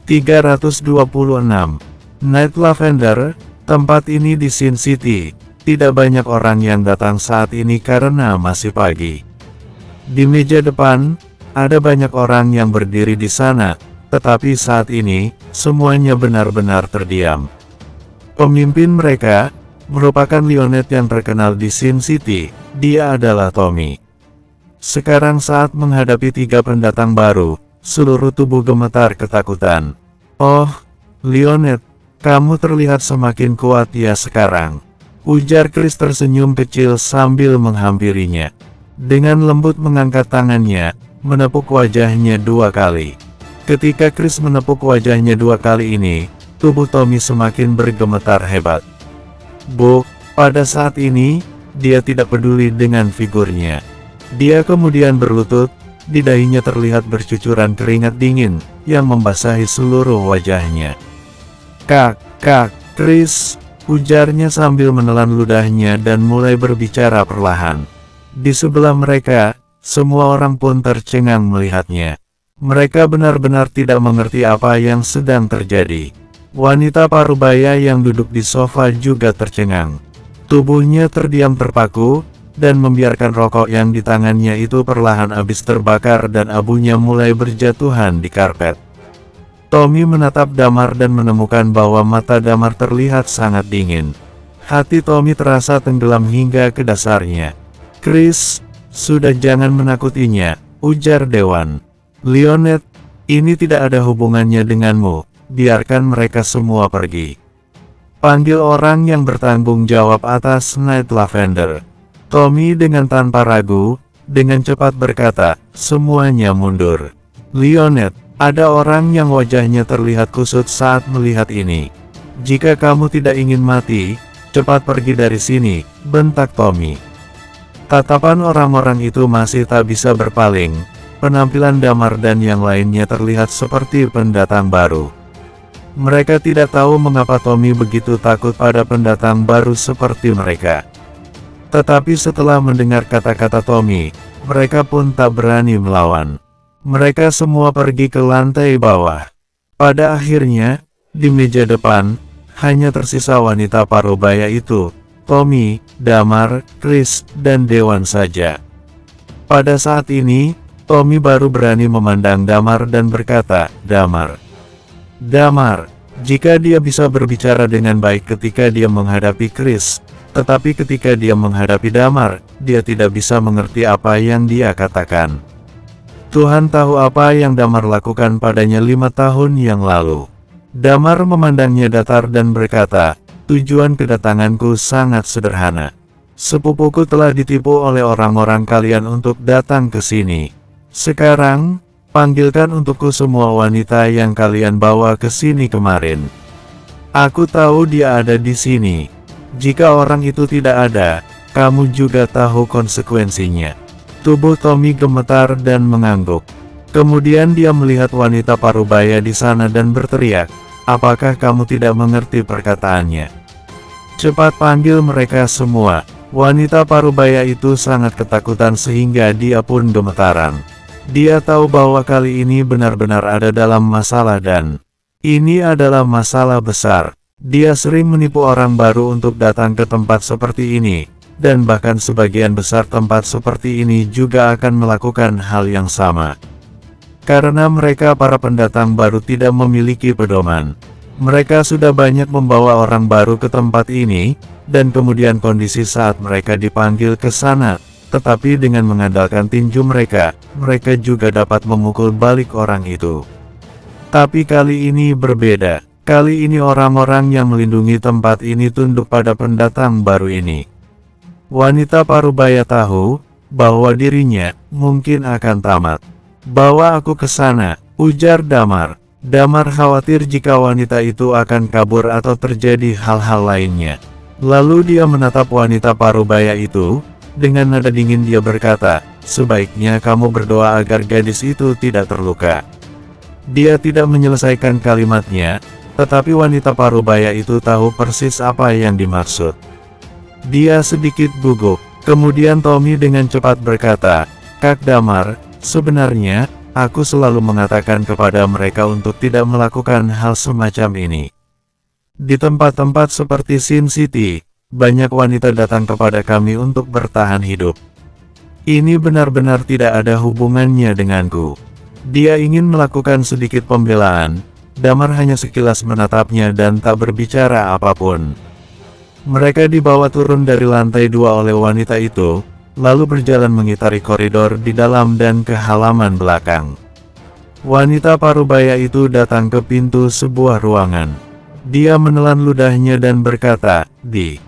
326. Night Lavender, tempat ini di Sin City. Tidak banyak orang yang datang saat ini karena masih pagi. Di meja depan, ada banyak orang yang berdiri di sana, tetapi saat ini, semuanya benar-benar terdiam. Pemimpin mereka, merupakan Lionett yang terkenal di Sin City, dia adalah Tommy. Sekarang saat menghadapi 3 pendatang baru, seluruh tubuh gemetar ketakutan. Oh, Lionett, kamu terlihat semakin kuat ya sekarang. Ujar Chris tersenyum kecil sambil menghampirinya. Dengan lembut mengangkat tangannya, menepuk wajahnya 2 kali. Ketika Chris menepuk wajahnya 2 kali ini, tubuh Tommy semakin bergemetar hebat. Pada saat ini, dia tidak peduli dengan figurnya. Dia kemudian berlutut, di dahinya terlihat bercucuran keringat dingin, yang membasahi seluruh wajahnya. Kak, Chris, ujarnya sambil menelan ludahnya dan mulai berbicara perlahan. Di sebelah mereka, semua orang pun tercengang melihatnya. Mereka benar-benar tidak mengerti apa yang sedang terjadi. Wanita parubaya yang duduk di sofa juga tercengang. Tubuhnya terdiam terpaku, dan membiarkan rokok yang di tangannya itu perlahan habis terbakar dan abunya mulai berjatuhan di karpet. Tommy menatap Damar dan menemukan bahwa mata Damar terlihat sangat dingin. Hati Tommy terasa tenggelam hingga ke dasarnya. Chris, sudah jangan menakutinya, ujar Dewan. Lionett, ini tidak ada hubungannya denganmu, biarkan mereka semua pergi. Panggil orang yang bertanggung jawab atas Night Lavender. Tommy dengan tanpa ragu, dengan cepat berkata, semuanya mundur. Lionett, ada orang yang wajahnya terlihat kusut saat melihat ini. Jika kamu tidak ingin mati, cepat pergi dari sini, bentak Tommy. Tatapan orang-orang itu masih tak bisa berpaling. Penampilan Damar dan yang lainnya terlihat seperti pendatang baru. Mereka tidak tahu mengapa Tommy begitu takut pada pendatang baru seperti mereka. Tetapi setelah mendengar kata-kata Tommy, mereka pun tak berani melawan. Mereka semua pergi ke lantai bawah. Pada akhirnya, di meja depan, hanya tersisa wanita parubaya itu, Tommy, Damar, Chris, dan Dewan saja. Pada saat ini, Tommy baru berani memandang Damar dan berkata, Damar, jika dia bisa berbicara dengan baik ketika dia menghadapi Chris, tetapi ketika dia menghadapi Damar, dia tidak bisa mengerti apa yang dia katakan. Tuhan tahu apa yang Damar lakukan padanya 5 tahun yang lalu. Damar memandangnya datar dan berkata, tujuan kedatanganku sangat sederhana. Sepupuku telah ditipu oleh orang-orang kalian untuk datang ke sini. Sekarang, panggilkan untukku semua wanita yang kalian bawa ke sini kemarin. Aku tahu dia ada di sini. Jika orang itu tidak ada, kamu juga tahu konsekuensinya. Tubuh Tommy gemetar dan mengangguk. Kemudian dia melihat wanita parubaya di sana dan berteriak, apakah kamu tidak mengerti perkataannya? Cepat panggil mereka semua. Wanita parubaya itu sangat ketakutan sehingga dia pun gemetaran. Dia tahu bahwa kali ini benar-benar ada dalam masalah dan ini adalah masalah besar. Dia sering menipu orang baru untuk datang ke tempat seperti ini. Dan bahkan sebagian besar tempat seperti ini juga akan melakukan hal yang sama. Karena mereka para pendatang baru tidak memiliki pedoman. Mereka sudah banyak membawa orang baru ke tempat ini, dan kemudian kondisi saat mereka dipanggil ke sana, tetapi dengan mengandalkan tinju mereka juga dapat memukul balik orang itu. Tapi kali ini berbeda. Kali ini orang-orang yang melindungi tempat ini tunduk pada pendatang baru ini. Wanita parubaya tahu bahwa dirinya mungkin akan tamat. Bawa aku ke sana, ujar Damar. Damar khawatir jika wanita itu akan kabur atau terjadi hal-hal lainnya. Lalu dia menatap wanita parubaya itu. Dengan nada dingin dia berkata, sebaiknya kamu berdoa agar gadis itu tidak terluka. Dia tidak menyelesaikan kalimatnya, tetapi wanita parubaya itu tahu persis apa yang dimaksud. Dia sedikit gugup. Kemudian Tommy dengan cepat berkata, Kak Damar, sebenarnya, aku selalu mengatakan kepada mereka untuk tidak melakukan hal semacam ini. Di tempat-tempat seperti Sin City, banyak wanita datang kepada kami untuk bertahan hidup. Ini benar-benar tidak ada hubungannya denganku. Dia ingin melakukan sedikit pembelaan. Damar hanya sekilas menatapnya dan tak berbicara apapun. Mereka dibawa turun dari lantai 2 oleh wanita itu, lalu berjalan mengitari koridor di dalam dan ke halaman belakang. Wanita parubaya itu datang ke pintu sebuah ruangan. Dia menelan ludahnya dan berkata, Di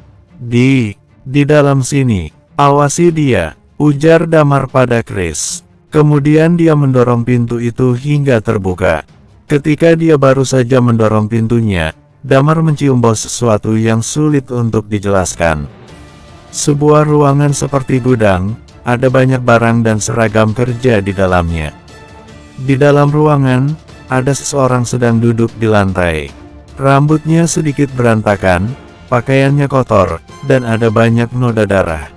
dalam sini, awasi dia, ujar Damar pada Chris. Kemudian dia mendorong pintu itu hingga terbuka. Ketika dia baru saja mendorong pintunya, Damar mencium bau sesuatu yang sulit untuk dijelaskan. Sebuah ruangan seperti gudang, ada banyak barang dan seragam kerja di dalamnya. Di dalam ruangan, ada seseorang sedang duduk di lantai. Rambutnya sedikit berantakan, pakaiannya kotor, dan ada banyak noda darah.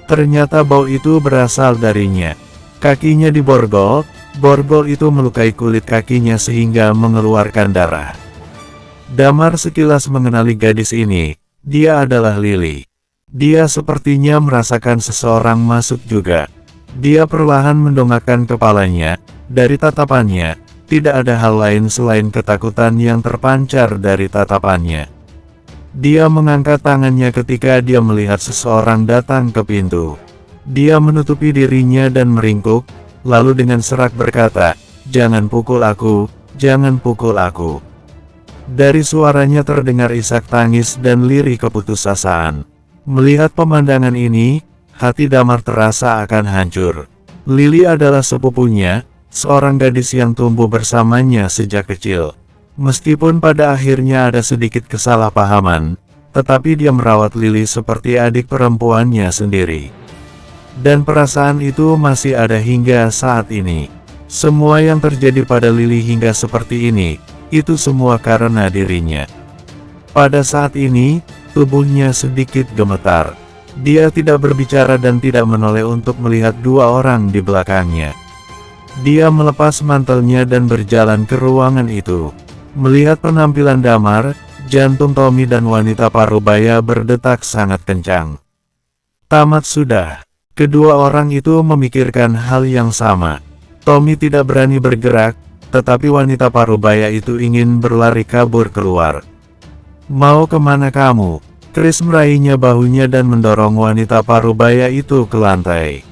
Ternyata bau itu berasal darinya. Kakinya diborgol, borgol itu melukai kulit kakinya sehingga mengeluarkan darah. Damar sekilas mengenali gadis ini, dia adalah Lily. Dia sepertinya merasakan seseorang masuk juga. Dia perlahan mendongakkan kepalanya, dari tatapannya, tidak ada hal lain selain ketakutan yang terpancar dari tatapannya. Dia mengangkat tangannya ketika dia melihat seseorang datang ke pintu. Dia menutupi dirinya dan meringkuk, lalu dengan serak berkata, "Jangan pukul aku, jangan pukul aku." Dari suaranya terdengar isak tangis dan lirih keputusasaan. Melihat pemandangan ini, hati Damar terasa akan hancur. Lily adalah sepupunya, seorang gadis yang tumbuh bersamanya sejak kecil. Meskipun pada akhirnya ada sedikit kesalahpahaman, tetapi dia merawat Lily seperti adik perempuannya sendiri. Dan perasaan itu masih ada hingga saat ini. Semua yang terjadi pada Lily hingga seperti ini, itu semua karena dirinya. Pada saat ini, tubuhnya sedikit gemetar. Dia tidak berbicara dan tidak menoleh untuk melihat dua orang di belakangnya. Dia melepas mantelnya dan berjalan ke ruangan itu. Melihat penampilan Damar, jantung Tommy dan wanita parubaya berdetak sangat kencang. Tamat sudah. Kedua orang itu memikirkan hal yang sama. Tommy tidak berani bergerak, tetapi wanita parubaya itu ingin berlari kabur keluar. "Mau kemana kamu?" Chris meraihnya bahunya dan mendorong wanita parubaya itu ke lantai.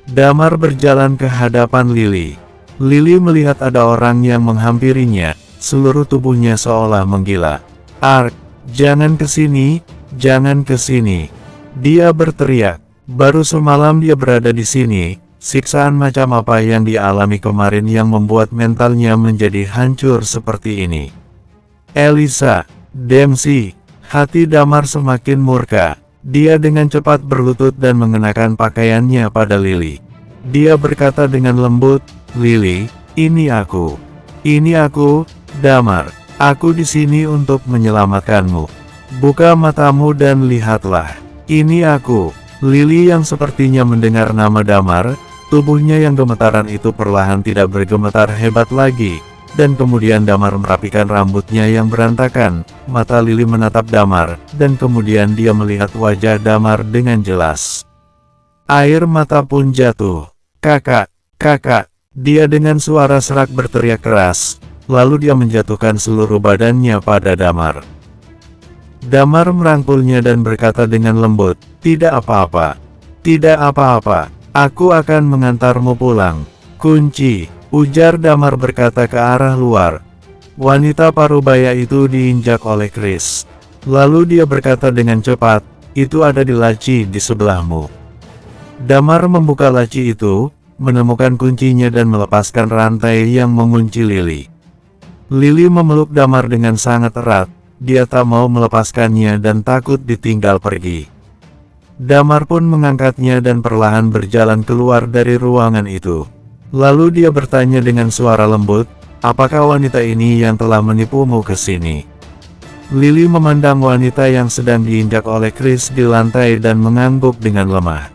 Damar berjalan ke hadapan Lily. Lily melihat ada orang yang menghampirinya, seluruh tubuhnya seolah menggila. "Ark, jangan kesini, jangan kesini!" Dia berteriak. Baru semalam dia berada di sini, siksaan macam apa yang dialami kemarin yang membuat mentalnya menjadi hancur seperti ini. "Elisa, Dempsey!" Hati Damar semakin murka. Dia dengan cepat berlutut dan mengenakan pakaiannya pada Lily. Dia berkata dengan lembut, "Lily, ini aku. Ini aku, Damar. Aku di sini untuk menyelamatkanmu. Buka matamu dan lihatlah. Ini aku." Lily yang sepertinya mendengar nama Damar, tubuhnya yang gemetaran itu perlahan tidak bergemetar hebat lagi. Dan kemudian Damar merapikan rambutnya yang berantakan. Mata Lily menatap Damar, dan kemudian dia melihat wajah Damar dengan jelas. Air mata pun jatuh. "Kakak, kakak!" Dia dengan suara serak berteriak keras, lalu dia menjatuhkan seluruh badannya pada Damar. Damar merangkulnya dan berkata dengan lembut, "Tidak apa-apa. Tidak apa-apa. Aku akan mengantarmu pulang. Kunci," ujar Damar berkata ke arah luar. Wanita parubaya itu diinjak oleh Chris. Lalu dia berkata dengan cepat, "Itu ada di laci di sebelahmu." Damar membuka laci itu, menemukan kuncinya dan melepaskan rantai yang mengunci Lily. Lily memeluk Damar dengan sangat erat. Dia tak mau melepaskannya dan takut ditinggal pergi. Damar pun mengangkatnya dan perlahan berjalan keluar dari ruangan itu. Lalu dia bertanya dengan suara lembut, "Apakah wanita ini yang telah menipumu ke sini?" Lily memandang wanita yang sedang diinjak oleh Chris di lantai dan mengangguk dengan lemah.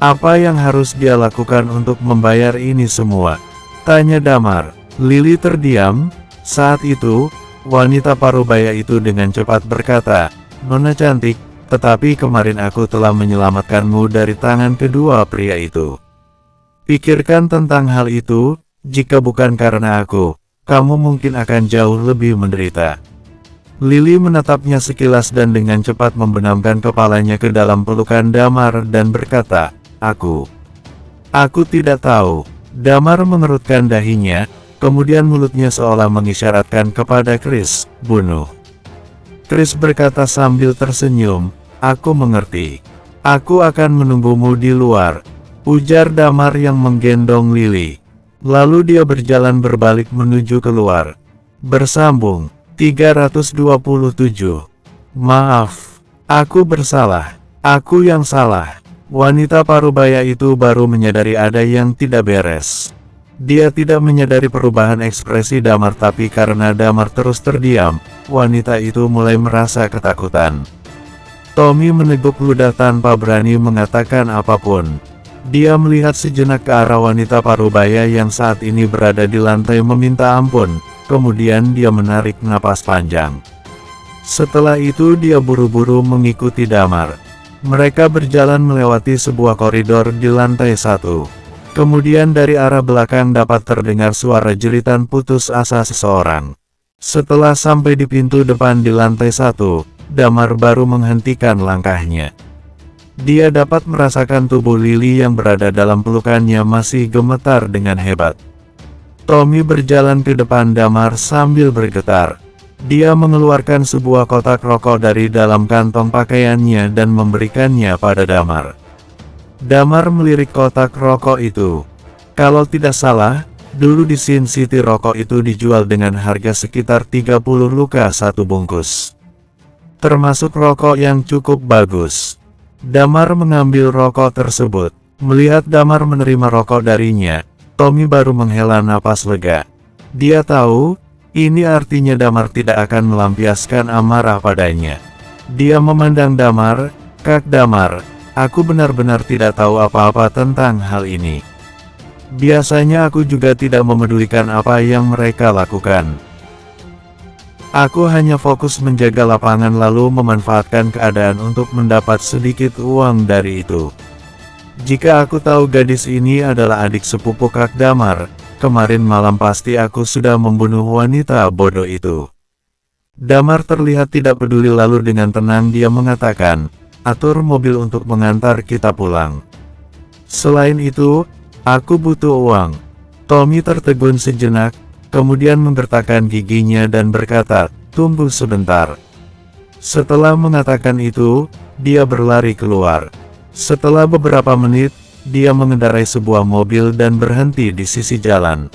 Apa yang harus dia lakukan untuk membayar ini semua? Tanya Damar. Lily terdiam. Saat itu, wanita parubaya itu dengan cepat berkata, "Nona cantik, tetapi kemarin aku telah menyelamatkanmu dari tangan kedua pria itu. Pikirkan tentang hal itu, jika bukan karena aku, kamu mungkin akan jauh lebih menderita." Lily menatapnya sekilas dan dengan cepat membenamkan kepalanya ke dalam pelukan Damar dan berkata, Aku tidak tahu." Damar mengerutkan dahinya, kemudian mulutnya seolah mengisyaratkan kepada Chris, "Bunuh." Chris berkata sambil tersenyum, "Aku mengerti. Aku akan menunggumu di luar," ujar Damar yang menggendong Lily. Lalu dia berjalan berbalik menuju keluar. Bersambung 327. "Maaf, aku bersalah. Aku yang salah." Wanita parubaya itu baru menyadari ada yang tidak beres. Dia tidak menyadari perubahan ekspresi Damar, tapi karena Damar terus terdiam, wanita itu mulai merasa ketakutan. Tommy meneguk ludah tanpa berani mengatakan apapun. Dia melihat sejenak ke arah wanita parubaya yang saat ini berada di lantai meminta ampun. Kemudian dia menarik napas panjang. Setelah itu dia buru-buru mengikuti Damar. Mereka berjalan melewati sebuah koridor di lantai 1. Kemudian dari arah belakang dapat terdengar suara jeritan putus asa seseorang. Setelah sampai di pintu depan di lantai 1, Damar baru menghentikan langkahnya. Dia dapat merasakan tubuh Lily yang berada dalam pelukannya masih gemetar dengan hebat. Tommy berjalan ke depan Damar sambil bergetar. Dia mengeluarkan sebuah kotak rokok dari dalam kantong pakaiannya dan memberikannya pada Damar. Damar melirik kotak rokok itu. Kalau tidak salah, dulu di Sin City rokok itu dijual dengan harga sekitar 30 luka satu bungkus. Termasuk rokok yang cukup bagus. Damar mengambil rokok tersebut. Melihat Damar menerima rokok darinya, Tommy baru menghela napas lega. Dia tahu, ini artinya Damar tidak akan melampiaskan amarah padanya. Dia memandang Damar, "Kak Damar, aku benar-benar tidak tahu apa-apa tentang hal ini. Biasanya aku juga tidak memedulikan apa yang mereka lakukan. Aku hanya fokus menjaga lapangan lalu memanfaatkan keadaan untuk mendapat sedikit uang dari itu. Jika aku tahu gadis ini adalah adik sepupu Kak Damar, kemarin malam pasti aku sudah membunuh wanita bodoh itu." Damar terlihat tidak peduli lalu dengan tenang dia mengatakan, "Atur mobil untuk mengantar kita pulang. Selain itu, aku butuh uang." Tommy tertegun sejenak, kemudian menggertakkan giginya dan berkata, "Tunggu sebentar." Setelah mengatakan itu, dia berlari keluar. Setelah beberapa menit, dia mengendarai sebuah mobil dan berhenti di sisi jalan.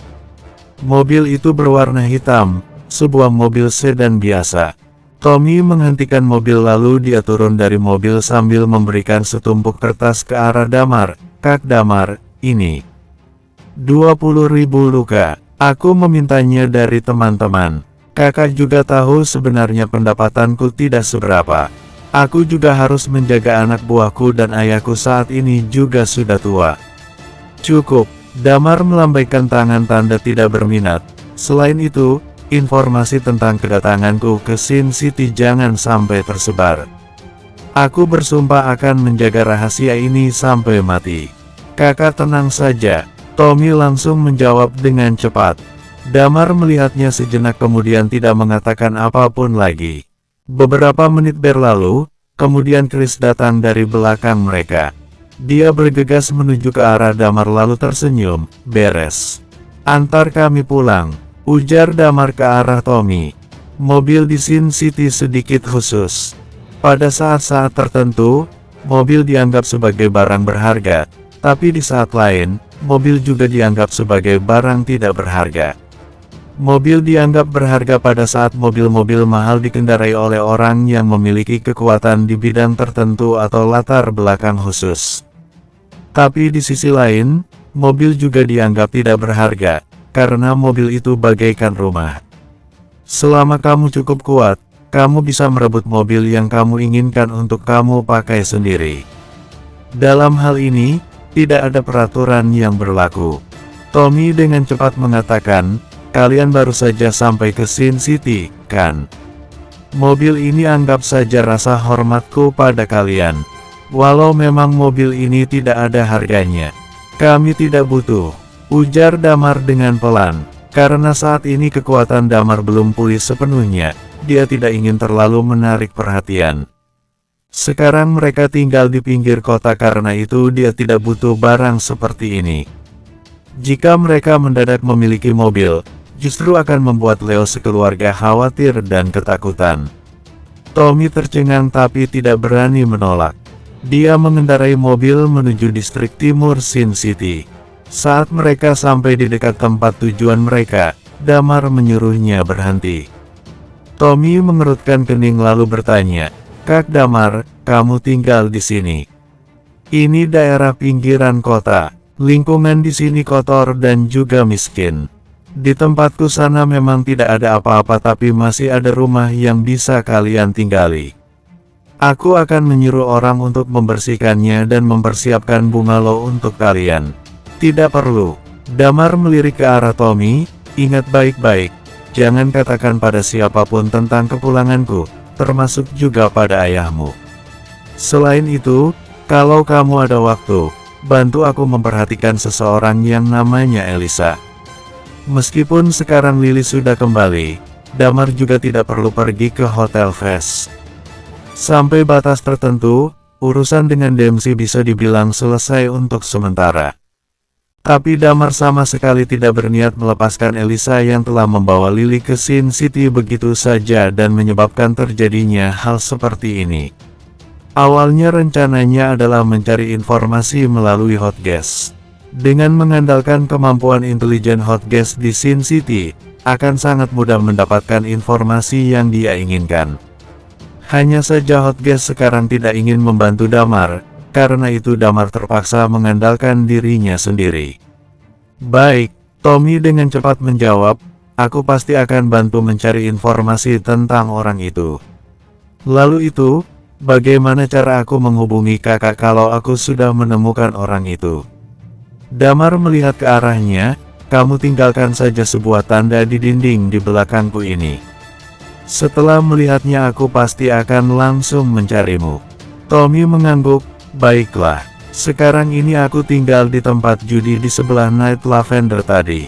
Mobil itu berwarna hitam, sebuah mobil sedan biasa. Tommy menghentikan mobil lalu dia turun dari mobil sambil memberikan setumpuk kertas ke arah Damar. "Kak Damar, ini 20.000 luka. Aku memintanya dari teman-teman. Kakak juga tahu sebenarnya pendapatanku tidak seberapa. Aku juga harus menjaga anak buahku dan ayahku saat ini juga sudah tua." "Cukup." Damar melambaikan tangan tanda tidak berminat. "Selain itu, informasi tentang kedatanganku ke Sin City jangan sampai tersebar. Aku bersumpah akan menjaga rahasia ini sampai mati." "Kakak tenang saja." Tommy langsung menjawab dengan cepat. Damar melihatnya sejenak kemudian tidak mengatakan apapun lagi. Beberapa menit berlalu, kemudian Chris datang dari belakang mereka. Dia bergegas menuju ke arah Damar lalu tersenyum, "Beres. Antar kami pulang," ujar Damar ke arah Tommy. Mobil di Sin City sedikit khusus. Pada saat-saat tertentu, mobil dianggap sebagai barang berharga, tapi di saat lain, mobil juga dianggap sebagai barang tidak berharga. Mobil dianggap berharga pada saat mobil-mobil mahal dikendarai oleh orang yang memiliki kekuatan di bidang tertentu atau latar belakang khusus. Tapi di sisi lain, mobil juga dianggap tidak berharga, karena mobil itu bagaikan rumah. Selama kamu cukup kuat, kamu bisa merebut mobil yang kamu inginkan untuk kamu pakai sendiri. Dalam hal ini, tidak ada peraturan yang berlaku. Tommy dengan cepat mengatakan, kalian baru saja sampai ke Sin City, kan? Mobil ini anggap saja rasa hormatku pada kalian. Walau memang mobil ini tidak ada harganya. Kami tidak butuh, ujar Damar dengan pelan. Karena saat ini kekuatan Damar belum pulih sepenuhnya, dia tidak ingin terlalu menarik perhatian. Sekarang mereka tinggal di pinggir kota, karena itu dia tidak butuh barang seperti ini. Jika mereka mendadak memiliki mobil, justru akan membuat Leo sekeluarga khawatir dan ketakutan. Tommy tercengang tapi tidak berani menolak. Dia mengendarai mobil menuju distrik timur Sin City. Saat mereka sampai di dekat tempat tujuan mereka, Damar menyuruhnya berhenti. Tommy mengerutkan kening lalu bertanya, "Kak Damar, kamu tinggal di sini? Ini daerah pinggiran kota. Lingkungan di sini kotor dan juga miskin. Di tempatku sana memang tidak ada apa-apa, tapi masih ada rumah yang bisa kalian tinggali. Aku akan menyuruh orang untuk membersihkannya dan mempersiapkan bungalow untuk kalian." "Tidak perlu." Damar melirik ke arah Tommy, "Ingat baik-baik, jangan katakan pada siapapun tentang kepulanganku, termasuk juga pada ayahmu. Selain itu, kalau kamu ada waktu, bantu aku memperhatikan seseorang yang namanya Elisa." Meskipun sekarang Lily sudah kembali, Damar juga tidak perlu pergi ke Hotel Vest. Sampai batas tertentu, urusan dengan Dempsey bisa dibilang selesai untuk sementara. Tapi Damar sama sekali tidak berniat melepaskan Elisa yang telah membawa Lily ke Sin City begitu saja dan menyebabkan terjadinya hal seperti ini. Awalnya rencananya adalah mencari informasi melalui Hotgas. Dengan mengandalkan kemampuan intelijen Hotgas di Sin City, akan sangat mudah mendapatkan informasi yang dia inginkan. Hanya saja Hotgas sekarang tidak ingin membantu Damar, karena itu Damar terpaksa mengandalkan dirinya sendiri. "Baik," Tommy dengan cepat menjawab, "aku pasti akan bantu mencari informasi tentang orang itu. Lalu itu, bagaimana cara aku menghubungi kakak kalau aku sudah menemukan orang itu?" Damar melihat ke arahnya, "Kamu tinggalkan saja sebuah tanda di dinding di belakangku ini. Setelah melihatnya aku pasti akan langsung mencarimu." Tommy mengangguk, "Baiklah, sekarang ini aku tinggal di tempat judi di sebelah Night Lavender tadi."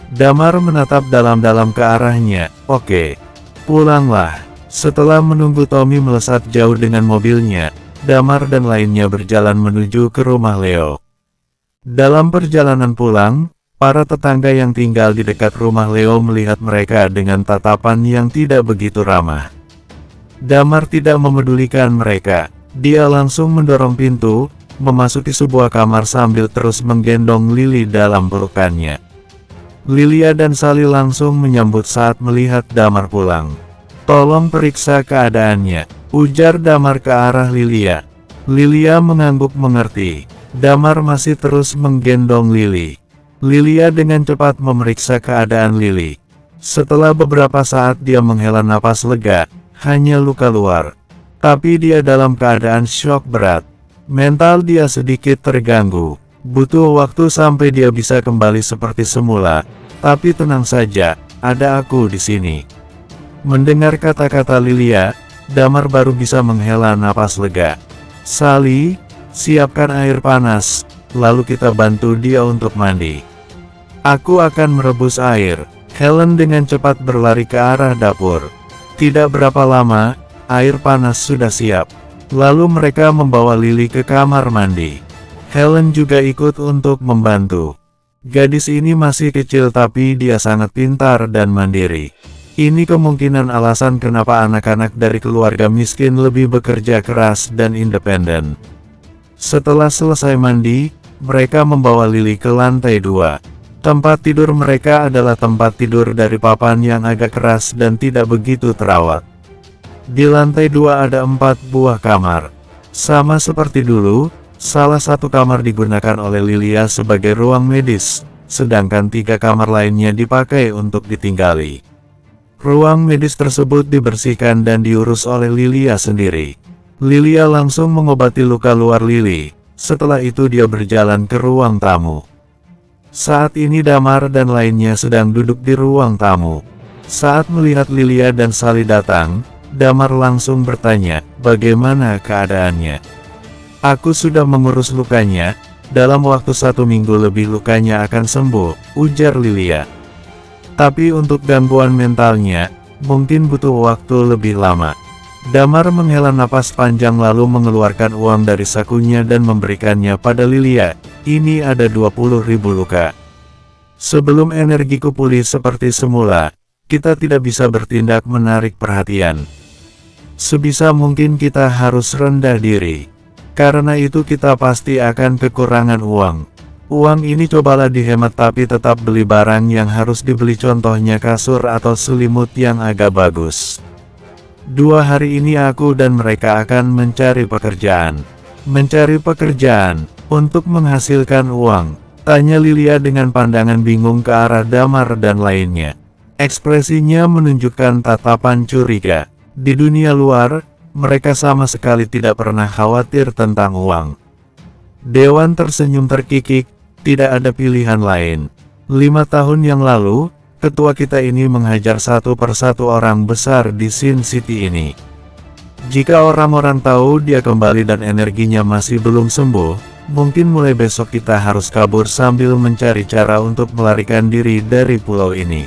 Damar menatap dalam-dalam ke arahnya, "Oke, pulanglah." Setelah menunggu Tommy melesat jauh dengan mobilnya, Damar dan lainnya berjalan menuju ke rumah Leo. Dalam perjalanan pulang, para tetangga yang tinggal di dekat rumah Leo melihat mereka dengan tatapan yang tidak begitu ramah. Damar tidak memedulikan mereka. Dia langsung mendorong pintu, memasuki sebuah kamar sambil terus menggendong Lily dalam pelukannya. Lilia dan Sally langsung menyambut saat melihat Damar pulang. "Tolong periksa keadaannya," ujar Damar ke arah Lilia. Lilia mengangguk mengerti. Damar masih terus menggendong Lily. Lilia dengan cepat memeriksa keadaan Lily. Setelah beberapa saat dia menghela napas lega, hanya luka luar. Tapi dia dalam keadaan syok berat. Mental dia sedikit terganggu. Butuh waktu sampai dia bisa kembali seperti semula. Tapi tenang saja, ada aku di sini. Mendengar kata-kata Lilia, Damar baru bisa menghela napas lega. "Sally, siapkan air panas, lalu kita bantu dia untuk mandi. Aku akan merebus air." Helen dengan cepat berlari ke arah dapur. Tidak berapa lama, air panas sudah siap. Lalu mereka membawa Lily ke kamar mandi. Helen juga ikut untuk membantu. Gadis ini masih kecil tapi dia sangat pintar dan mandiri. Ini kemungkinan alasan kenapa anak-anak dari keluarga miskin lebih bekerja keras dan independen. Setelah selesai mandi, mereka membawa Lily ke lantai 2. Tempat tidur mereka adalah tempat tidur dari papan yang agak keras dan tidak begitu terawat. Di lantai 2 ada 4 buah kamar. Sama seperti dulu, salah satu kamar digunakan oleh Lilia sebagai ruang medis, sedangkan 3 kamar lainnya dipakai untuk ditinggali. Ruang medis tersebut dibersihkan dan diurus oleh Lilia sendiri. Lilia langsung mengobati luka luar Lily. Setelah itu dia berjalan ke ruang tamu. Saat ini Damar dan lainnya sedang duduk di ruang tamu. Saat melihat Lilia dan Sally datang, Damar langsung bertanya, bagaimana keadaannya? Aku sudah mengurus lukanya, dalam waktu 1 minggu lebih lukanya akan sembuh, ujar Lilia. Tapi untuk gangguan mentalnya, mungkin butuh waktu lebih lama. Damar menghela napas panjang lalu mengeluarkan uang dari sakunya dan memberikannya pada Lilia. Ini ada 20.000 luka. Sebelum energiku pulih seperti semula, kita tidak bisa bertindak menarik perhatian. Sebisa mungkin kita harus rendah diri. Karena itu kita pasti akan kekurangan uang. Uang ini cobalah dihemat tapi tetap beli barang yang harus dibeli, contohnya kasur atau selimut yang agak bagus. 2 hari ini aku dan mereka akan mencari pekerjaan. Mencari pekerjaan, untuk menghasilkan uang, tanya Lilia dengan pandangan bingung ke arah Damar dan lainnya. Ekspresinya menunjukkan tatapan curiga. Di dunia luar, mereka sama sekali tidak pernah khawatir tentang uang. Dewan tersenyum terkikik, tidak ada pilihan lain. 5 tahun yang lalu, ketua kita ini menghajar satu persatu orang besar di Sin City ini. Jika orang-orang tahu dia kembali dan energinya masih belum sembuh, mungkin mulai besok kita harus kabur sambil mencari cara untuk melarikan diri dari pulau ini.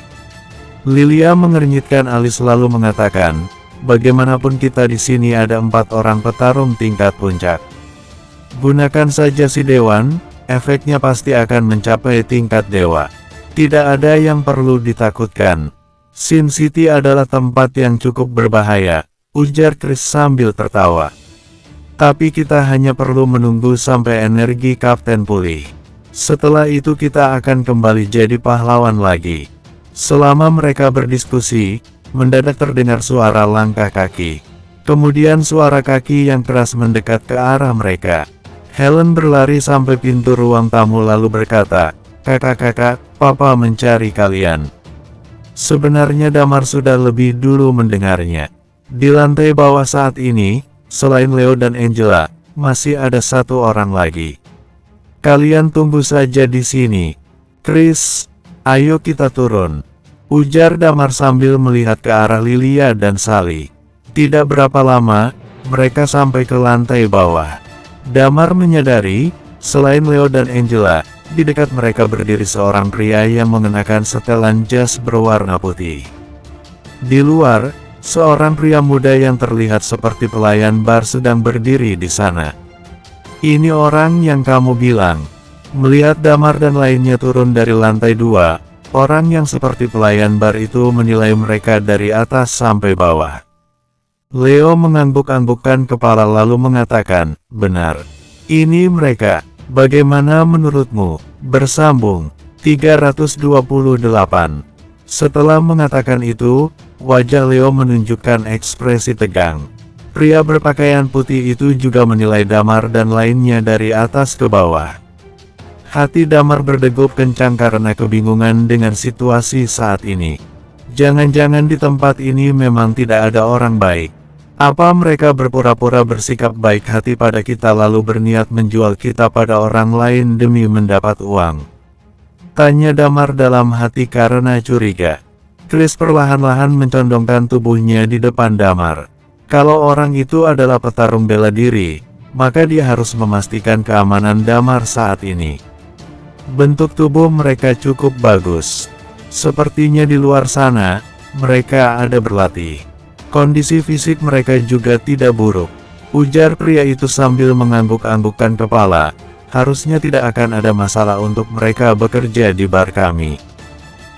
Lilia mengernyitkan alis lalu mengatakan, bagaimanapun kita di sini ada 4 orang petarung tingkat puncak. Gunakan saja si Dewan, efeknya pasti akan mencapai tingkat dewa. Tidak ada yang perlu ditakutkan. Sin City adalah tempat yang cukup berbahaya, ujar Chris sambil tertawa. Tapi kita hanya perlu menunggu sampai energi Kapten pulih. Setelah itu kita akan kembali jadi pahlawan lagi. Selama mereka berdiskusi, mendadak terdengar suara langkah kaki. Kemudian suara kaki yang keras mendekat ke arah mereka. Helen berlari sampai pintu ruang tamu lalu berkata, "Kakak-kakak, Papa mencari kalian." Sebenarnya Damar sudah lebih dulu mendengarnya. Di lantai bawah saat ini, selain Leo dan Angela, masih ada 1 orang lagi. Kalian tunggu saja di sini. Chris, ayo kita turun, ujar Damar sambil melihat ke arah Lilia dan Sally. Tidak berapa lama, mereka sampai ke lantai bawah. Damar menyadari, selain Leo dan Angela, di dekat mereka berdiri seorang pria yang mengenakan setelan jas berwarna putih. Di luar, seorang pria muda yang terlihat seperti pelayan bar sedang berdiri di sana. Ini orang yang kamu bilang. Melihat Damar dan lainnya turun dari lantai 2, orang yang seperti pelayan bar itu menilai mereka dari atas sampai bawah. Leo mengangguk-anggukkan kepala lalu mengatakan, benar. Ini mereka. Bagaimana menurutmu? Bersambung. 328. Setelah mengatakan itu, wajah Leo menunjukkan ekspresi tegang. Pria berpakaian putih itu juga menilai Damar dan lainnya dari atas ke bawah. Hati Damar berdegup kencang karena kebingungan dengan situasi saat ini. Jangan-jangan di tempat ini memang tidak ada orang baik. Apa mereka berpura-pura bersikap baik hati pada kita lalu berniat menjual kita pada orang lain demi mendapat uang? Tanya Damar dalam hati karena curiga. Chris perlahan-lahan mencondongkan tubuhnya di depan Damar. Kalau orang itu adalah petarung bela diri, maka dia harus memastikan keamanan Damar saat ini. Bentuk tubuh mereka cukup bagus. Sepertinya di luar sana, mereka ada berlatih. Kondisi fisik mereka juga tidak buruk, ujar pria itu sambil mengangguk-anggukkan kepala. Harusnya tidak akan ada masalah untuk mereka bekerja di bar kami.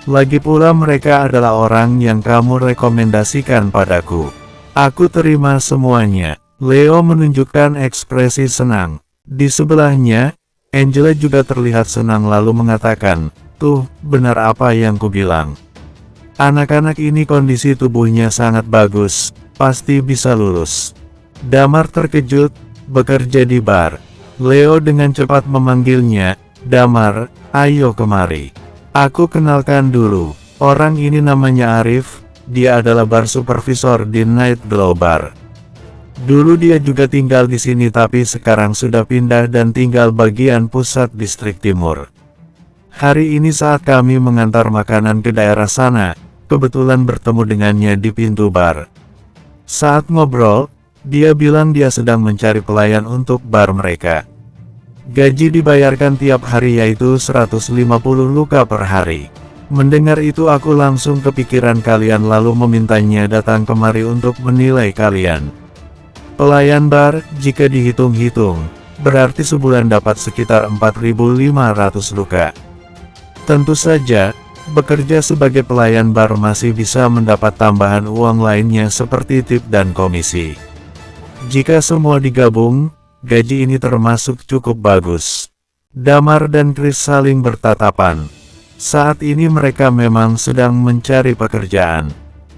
Lagi pula mereka adalah orang yang kamu rekomendasikan padaku. Aku terima semuanya. Leo menunjukkan ekspresi senang. Di sebelahnya, Angela juga terlihat senang lalu mengatakan, tuh, benar apa yang kubilang. Anak-anak ini kondisi tubuhnya sangat bagus, pasti bisa lulus. Damar terkejut, bekerja di bar. Leo dengan cepat memanggilnya, Damar, ayo kemari. Aku kenalkan dulu, orang ini namanya Arif, dia adalah bar supervisor di Night Glow Bar. Dulu dia juga tinggal di sini tapi sekarang sudah pindah dan tinggal bagian pusat distrik timur. Hari ini saat kami mengantar makanan ke daerah sana, kebetulan bertemu dengannya di pintu bar. Saat ngobrol, dia bilang dia sedang mencari pelayan untuk bar mereka. Gaji dibayarkan tiap hari yaitu 150 luka per hari. Mendengar itu aku langsung kepikiran kalian lalu memintanya datang kemari untuk menilai kalian. Pelayan bar, jika dihitung-hitung, berarti sebulan dapat sekitar 4.500 luka. Tentu saja, bekerja sebagai pelayan bar masih bisa mendapat tambahan uang lainnya seperti tip dan komisi. Jika semua digabung, gaji ini termasuk cukup bagus. Damar dan Chris saling bertatapan. Saat ini mereka memang sedang mencari pekerjaan.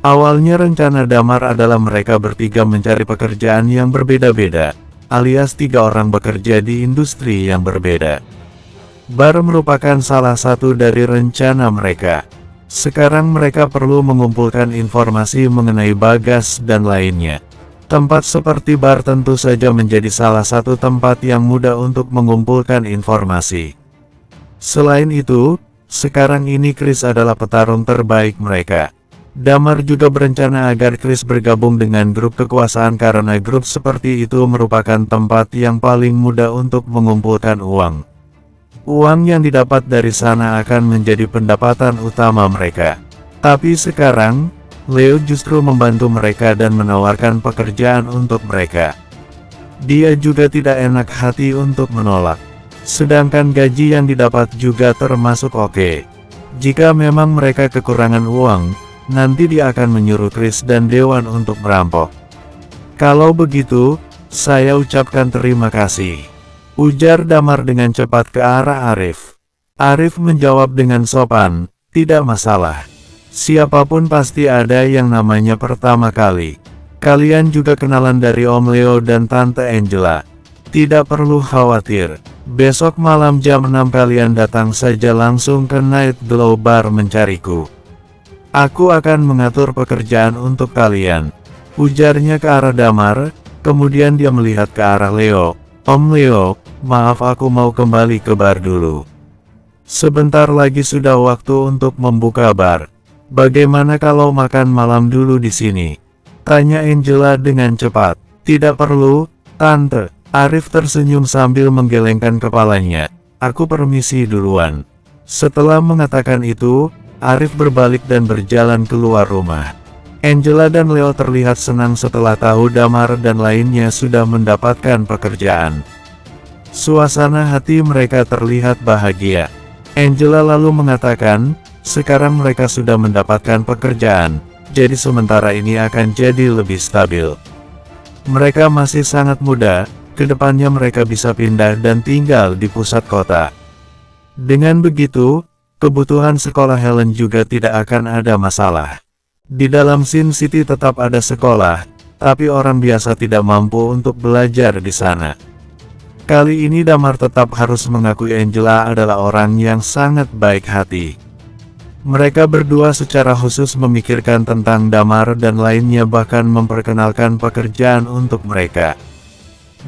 Awalnya rencana Damar adalah mereka bertiga mencari pekerjaan yang berbeda-beda, alias 3 orang bekerja di industri yang berbeda. Bar merupakan salah satu dari rencana mereka. Sekarang mereka perlu mengumpulkan informasi mengenai Bagas dan lainnya. Tempat seperti bar tentu saja menjadi salah satu tempat yang mudah untuk mengumpulkan informasi. Selain itu, sekarang ini Chris adalah petarung terbaik mereka. Damar juga berencana agar Chris bergabung dengan grup kekuasaan karena grup seperti itu merupakan tempat yang paling mudah untuk mengumpulkan uang. Uang yang didapat dari sana akan menjadi pendapatan utama mereka. Tapi sekarang, Leo justru membantu mereka dan menawarkan pekerjaan untuk mereka. Dia juga tidak enak hati untuk menolak. Sedangkan gaji yang didapat juga termasuk oke. Jika memang mereka kekurangan uang, nanti dia akan menyuruh Chris dan Dewan untuk merampok. Kalau begitu, saya ucapkan terima kasih, ujar Damar dengan cepat ke arah Arif. Arif menjawab dengan sopan, tidak masalah. Siapapun pasti ada yang namanya pertama kali. Kalian juga kenalan dari Om Leo dan Tante Angela. Tidak perlu khawatir. Besok malam jam 6 kalian datang saja langsung ke Night Glow Bar mencariku. Aku akan mengatur pekerjaan untuk kalian, ujarnya ke arah Damar. Kemudian dia melihat ke arah Leo. Om Leo, maaf aku mau kembali ke bar dulu. Sebentar lagi sudah waktu untuk membuka bar. Bagaimana kalau makan malam dulu di sini? Tanya Angela dengan cepat. Tidak perlu, Tante. Arif tersenyum sambil menggelengkan kepalanya. Aku permisi duluan. Setelah mengatakan itu, Arif berbalik dan berjalan keluar rumah. Angela dan Leo terlihat senang setelah tahu Damar dan lainnya sudah mendapatkan pekerjaan. Suasana hati mereka terlihat bahagia. Angela lalu mengatakan, sekarang mereka sudah mendapatkan pekerjaan, jadi sementara ini akan jadi lebih stabil. Mereka masih sangat muda, kedepannya mereka bisa pindah dan tinggal di pusat kota. Dengan begitu, kebutuhan sekolah Helen juga tidak akan ada masalah. Di dalam Sin City tetap ada sekolah, tapi orang biasa tidak mampu untuk belajar di sana. Kali ini Damar tetap harus mengakui Angela adalah orang yang sangat baik hati. Mereka berdua secara khusus memikirkan tentang Damar dan lainnya, bahkan memperkenalkan pekerjaan untuk mereka.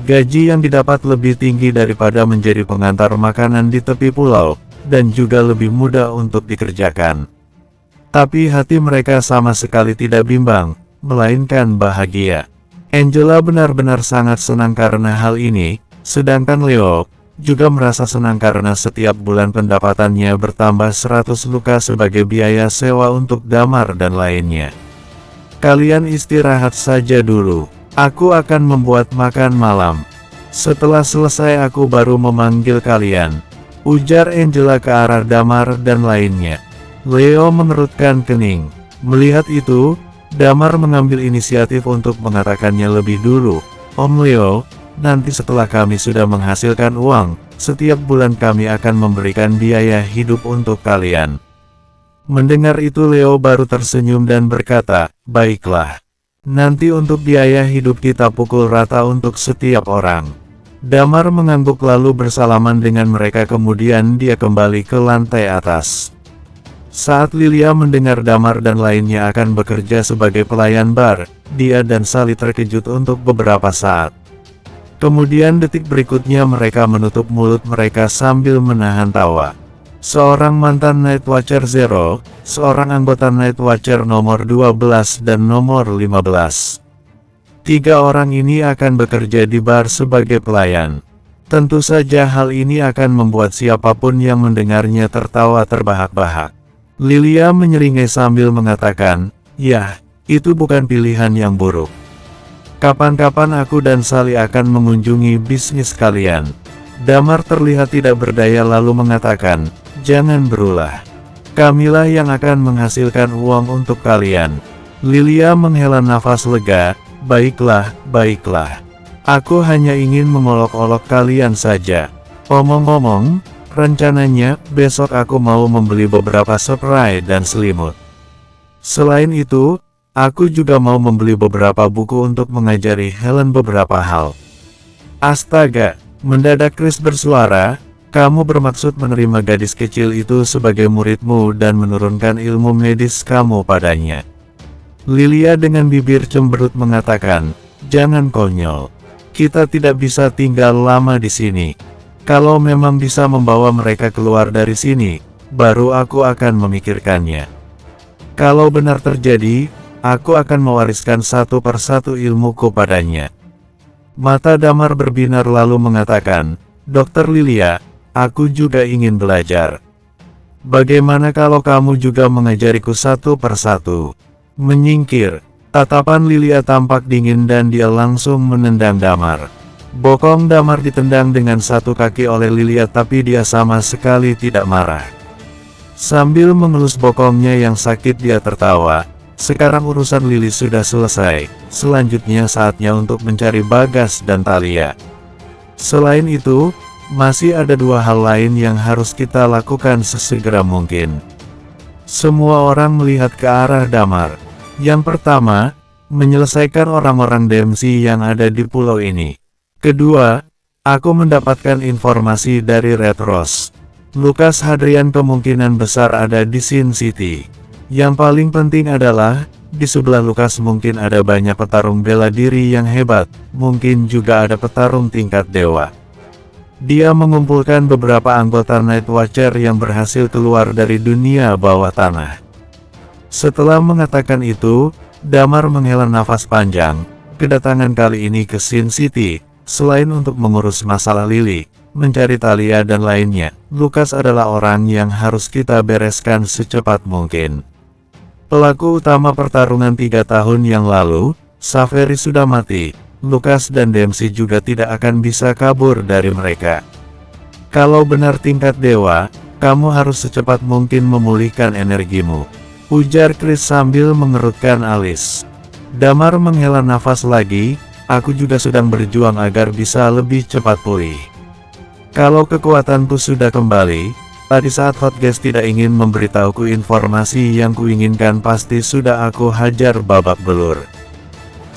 Gaji yang didapat lebih tinggi daripada menjadi pengantar makanan di tepi pulau, dan juga lebih mudah untuk dikerjakan. Tapi hati mereka sama sekali tidak bimbang, melainkan bahagia. Angela benar-benar sangat senang karena hal ini, sedangkan Leo juga merasa senang karena setiap bulan pendapatannya bertambah 100 luka sebagai biaya sewa untuk Damar dan lainnya. Kalian istirahat saja dulu, aku akan membuat makan malam. Setelah selesai aku baru memanggil kalian, ujar Angela ke arah Damar dan lainnya. Leo mengerutkan kening. Melihat itu, Damar mengambil inisiatif untuk mengatakannya lebih dulu. Om Leo, nanti setelah kami sudah menghasilkan uang, setiap bulan kami akan memberikan biaya hidup untuk kalian. Mendengar itu Leo baru tersenyum dan berkata, baiklah. Nanti untuk biaya hidup kita pukul rata untuk setiap orang. Damar mengangguk lalu bersalaman dengan mereka, kemudian dia kembali ke lantai atas. Saat Lilia mendengar Damar dan lainnya akan bekerja sebagai pelayan bar, dia dan Sally terkejut untuk beberapa saat. Kemudian detik berikutnya mereka menutup mulut mereka sambil menahan tawa. seorang mantan Night Watcher Zero, seorang anggota Night Watcher nomor 12 dan nomor 15. 3 orang ini akan bekerja di bar sebagai pelayan. Tentu saja hal ini akan membuat siapapun yang mendengarnya tertawa terbahak-bahak. Lilia menyeringai sambil mengatakan, "Yah, itu bukan pilihan yang buruk. Kapan-kapan aku dan Sally akan mengunjungi bisnis kalian." Damar terlihat tidak berdaya lalu mengatakan, "Jangan berulah. Kamilah yang akan menghasilkan uang untuk kalian." Lilia menghela nafas lega, "Baiklah, baiklah. Aku hanya ingin mengolok-olok kalian saja. Omong-omong, rencananya, besok aku mau membeli beberapa spray dan selimut. Selain itu, aku juga mau membeli beberapa buku untuk mengajari Helen beberapa hal." "Astaga," mendadak Chris bersuara, "kamu bermaksud menerima gadis kecil itu sebagai muridmu dan menurunkan ilmu medis kamu padanya?" Lilia dengan bibir cemberut mengatakan, "Jangan konyol. Kita tidak bisa tinggal lama di sini. Kalau memang bisa membawa mereka keluar dari sini, baru aku akan memikirkannya. Kalau benar terjadi, aku akan mewariskan satu persatu ilmuku padanya." Mata Damar berbinar lalu mengatakan, "Dokter Lilia, aku juga ingin belajar. Bagaimana kalau kamu juga mengajariku satu persatu?" Menyingkir, tatapan Lilia tampak dingin dan dia langsung menendang Damar. Bokong Damar ditendang dengan satu kaki oleh Lilia tapi dia sama sekali tidak marah. Sambil mengelus bokongnya yang sakit dia tertawa, "Sekarang urusan Lili sudah selesai, selanjutnya saatnya untuk mencari Bagas dan Thalia. Selain itu, masih ada 2 hal lain yang harus kita lakukan sesegera mungkin." Semua orang melihat ke arah Damar. Yang pertama, menyelesaikan orang-orang Dempsey yang ada di pulau ini. Kedua, aku mendapatkan informasi dari Red Rose. Lucas Hadrian kemungkinan besar ada di Sin City. Yang paling penting adalah, di sebelah Lucas mungkin ada banyak petarung bela diri yang hebat, mungkin juga ada petarung tingkat dewa. Dia mengumpulkan beberapa anggota Night Watcher yang berhasil keluar dari dunia bawah tanah. Setelah mengatakan itu, Damar menghela nafas panjang. Kedatangan kali ini ke Sin City, selain untuk mengurus masalah Lily, mencari Thalia dan lainnya, Lucas adalah orang yang harus kita bereskan secepat mungkin. Pelaku utama pertarungan 3 tahun yang lalu, Saveri sudah mati. Lucas dan Dempsey juga tidak akan bisa kabur dari mereka. Kalau benar tingkat dewa, kamu harus secepat mungkin memulihkan energimu, ujar Chris sambil mengerutkan alis. Damar menghela nafas lagi, "Aku juga sedang berjuang agar bisa lebih cepat pulih. Kalau kekuatanku sudah kembali, tadi saat Hotgas tidak ingin memberitahuku informasi yang kuinginkan pasti sudah aku hajar babak belur.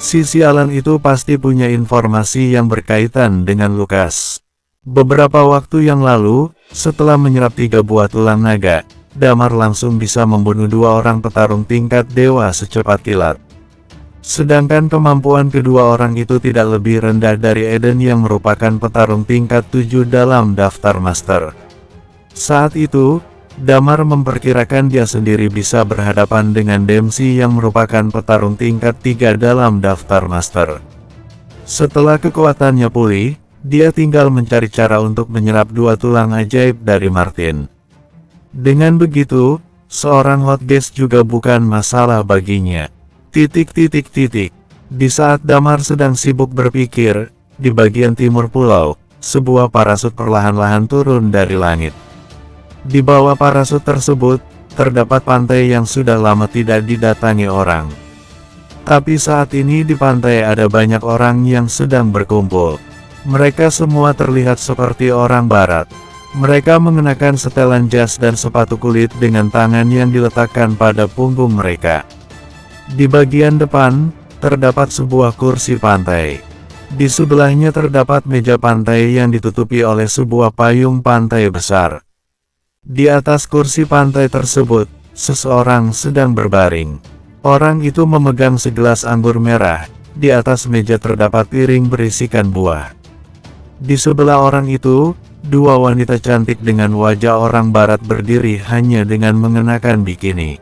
Si sialan itu pasti punya informasi yang berkaitan dengan Lucas." Beberapa waktu yang lalu, setelah menyerap 3 buah tulang naga, Damar langsung bisa membunuh 2 orang petarung tingkat dewa secepat kilat. Sedangkan kemampuan kedua orang itu tidak lebih rendah dari Eden yang merupakan petarung tingkat 7 dalam daftar master. Saat itu, Damar memperkirakan dia sendiri bisa berhadapan dengan Dempsey yang merupakan petarung tingkat 3 dalam daftar master. Setelah kekuatannya pulih, dia tinggal mencari cara untuk menyerap 2 tulang ajaib dari Martin. Dengan begitu, seorang Hotgas juga bukan masalah baginya. Di saat Damar sedang sibuk berpikir, di bagian timur pulau, sebuah parasut perlahan-lahan turun dari langit. Di bawah parasut tersebut, terdapat pantai yang sudah lama tidak didatangi orang. Tapi saat ini di pantai ada banyak orang yang sedang berkumpul. Mereka semua terlihat seperti orang barat. Mereka mengenakan setelan jas dan sepatu kulit dengan tangan yang diletakkan pada punggung mereka. Di bagian depan, terdapat sebuah kursi pantai. Di sebelahnya terdapat meja pantai yang ditutupi oleh sebuah payung pantai besar. Di atas kursi pantai tersebut, seseorang sedang berbaring. Orang itu memegang segelas anggur merah. Di atas meja terdapat piring berisikan buah. Di sebelah orang itu, dua wanita cantik dengan wajah orang barat berdiri hanya dengan mengenakan bikini.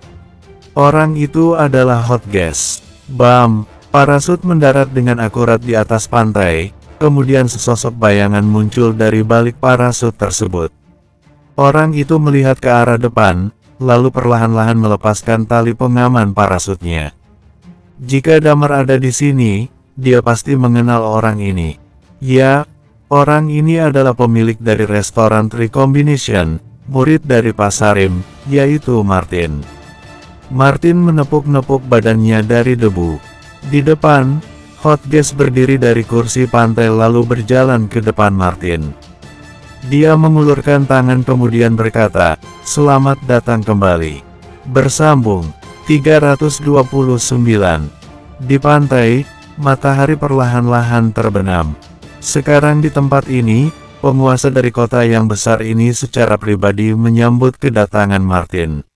Orang itu adalah Hotgeess. Bam! Parasut mendarat dengan akurat di atas pantai, kemudian sesosok bayangan muncul dari balik parasut tersebut. Orang itu melihat ke arah depan, lalu perlahan-lahan melepaskan tali pengaman parasutnya. Jika Damar ada di sini, dia pasti mengenal orang ini. Ya, orang ini adalah pemilik dari restoran Three Combination, murid dari Pak Sarim, yaitu Martin. Martin menepuk-nepuk badannya dari debu. Di depan, Hotgeess berdiri dari kursi pantai lalu berjalan ke depan Martin. Dia mengulurkan tangan kemudian berkata, "Selamat datang kembali." Bersambung 329. Di pantai, matahari perlahan-lahan terbenam. Sekarang di tempat ini, penguasa dari kota yang besar ini secara pribadi menyambut kedatangan Martin.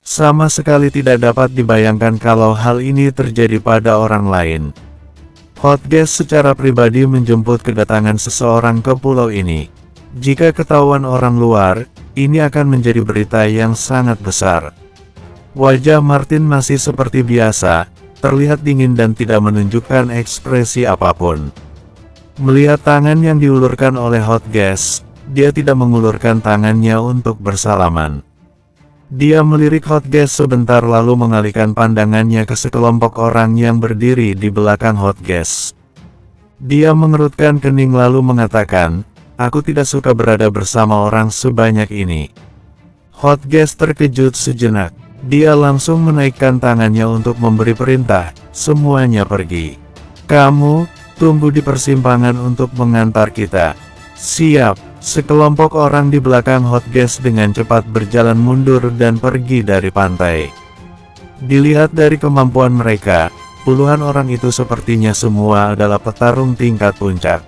Sama sekali tidak dapat dibayangkan kalau hal ini terjadi pada orang lain. Hotgeess secara pribadi menjemput kedatangan seseorang ke pulau ini. Jika ketahuan orang luar, ini akan menjadi berita yang sangat besar. Wajah Martin masih seperti biasa, terlihat dingin dan tidak menunjukkan ekspresi apapun. Melihat tangan yang diulurkan oleh Hotgeess, dia tidak mengulurkan tangannya untuk bersalaman. Dia melirik Hotgeess sebentar lalu mengalihkan pandangannya ke sekelompok orang yang berdiri di belakang Hotgeess. Dia mengerutkan kening lalu mengatakan, "Aku tidak suka berada bersama orang sebanyak ini." Hotgeess terkejut sejenak. Dia langsung menaikkan tangannya untuk memberi perintah, "Semuanya pergi. Kamu, tunggu di persimpangan untuk mengantar kita." "Siap." Sekelompok orang di belakang Hotgeess dengan cepat berjalan mundur dan pergi dari pantai. Dilihat dari kemampuan mereka, puluhan orang itu sepertinya semua adalah petarung tingkat puncak.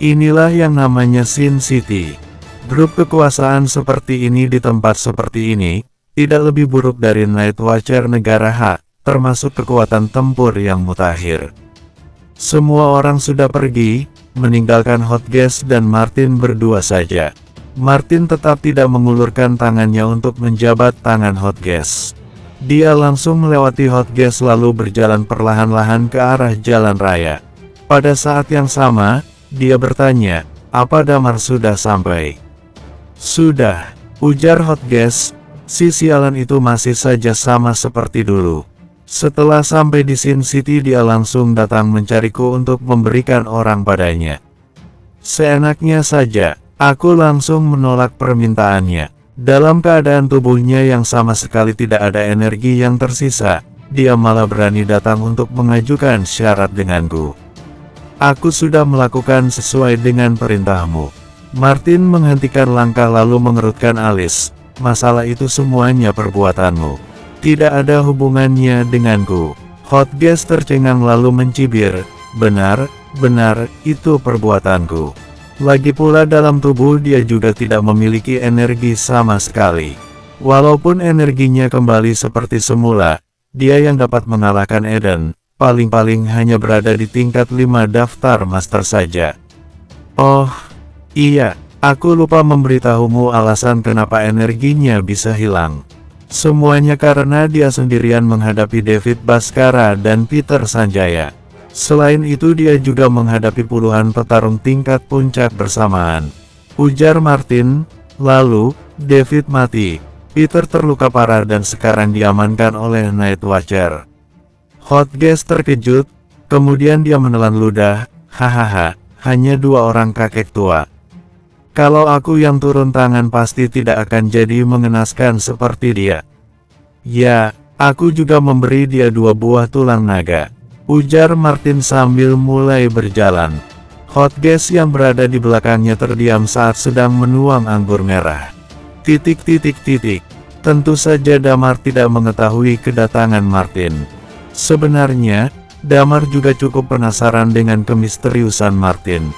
Inilah yang namanya Sin City. Grup kekuasaan seperti ini di tempat seperti ini, tidak lebih buruk dari Night Watcher negara H, termasuk kekuatan tempur yang mutakhir. Semua orang sudah pergi, meninggalkan Hotgeess dan Martin berdua saja. Martin tetap tidak mengulurkan tangannya untuk menjabat tangan Hotgeess. Dia langsung melewati Hotgeess lalu berjalan perlahan-lahan ke arah jalan raya. Pada saat yang sama, dia bertanya, "Apa Damar sudah sampai?" "Sudah," ujar Hotgeess, "si sialan itu masih saja sama seperti dulu. Setelah sampai di Sin City dia langsung datang mencariku untuk memberikan orang padanya. Seenaknya saja, aku langsung menolak permintaannya. Dalam keadaan tubuhnya yang sama sekali tidak ada energi yang tersisa, dia malah berani datang untuk mengajukan syarat denganku. Aku sudah melakukan sesuai dengan perintahmu." Martin menghentikan langkah lalu mengerutkan alis, "Masalah itu semuanya perbuatanmu. Tidak ada hubungannya denganku." Hotgeess tercengang lalu mencibir, "Benar, itu perbuatanku. Lagi pula dalam tubuh dia juga tidak memiliki energi sama sekali. Walaupun energinya kembali seperti semula, dia yang dapat mengalahkan Eden, paling-paling hanya berada di tingkat 5 daftar master saja." "Oh, iya, aku lupa memberitahumu alasan kenapa energinya bisa hilang. Semuanya karena dia sendirian menghadapi David Baskara dan Peter Sanjaya. Selain itu dia juga menghadapi puluhan petarung tingkat puncak bersamaan," ujar Martin. "Lalu, David mati, Peter terluka parah dan sekarang diamankan oleh Night Watcher." Hotgeess terkejut, kemudian dia menelan ludah, "Hahaha, hanya 2 orang kakek tua. Kalau aku yang turun tangan pasti tidak akan jadi mengenaskan seperti dia." "Ya, aku juga memberi dia 2 buah tulang naga," ujar Martin sambil mulai berjalan. Hotgeess yang berada di belakangnya terdiam saat sedang menuang anggur merah. Tentu saja Damar tidak mengetahui kedatangan Martin. Sebenarnya, Damar juga cukup penasaran dengan kemisteriusan Martin.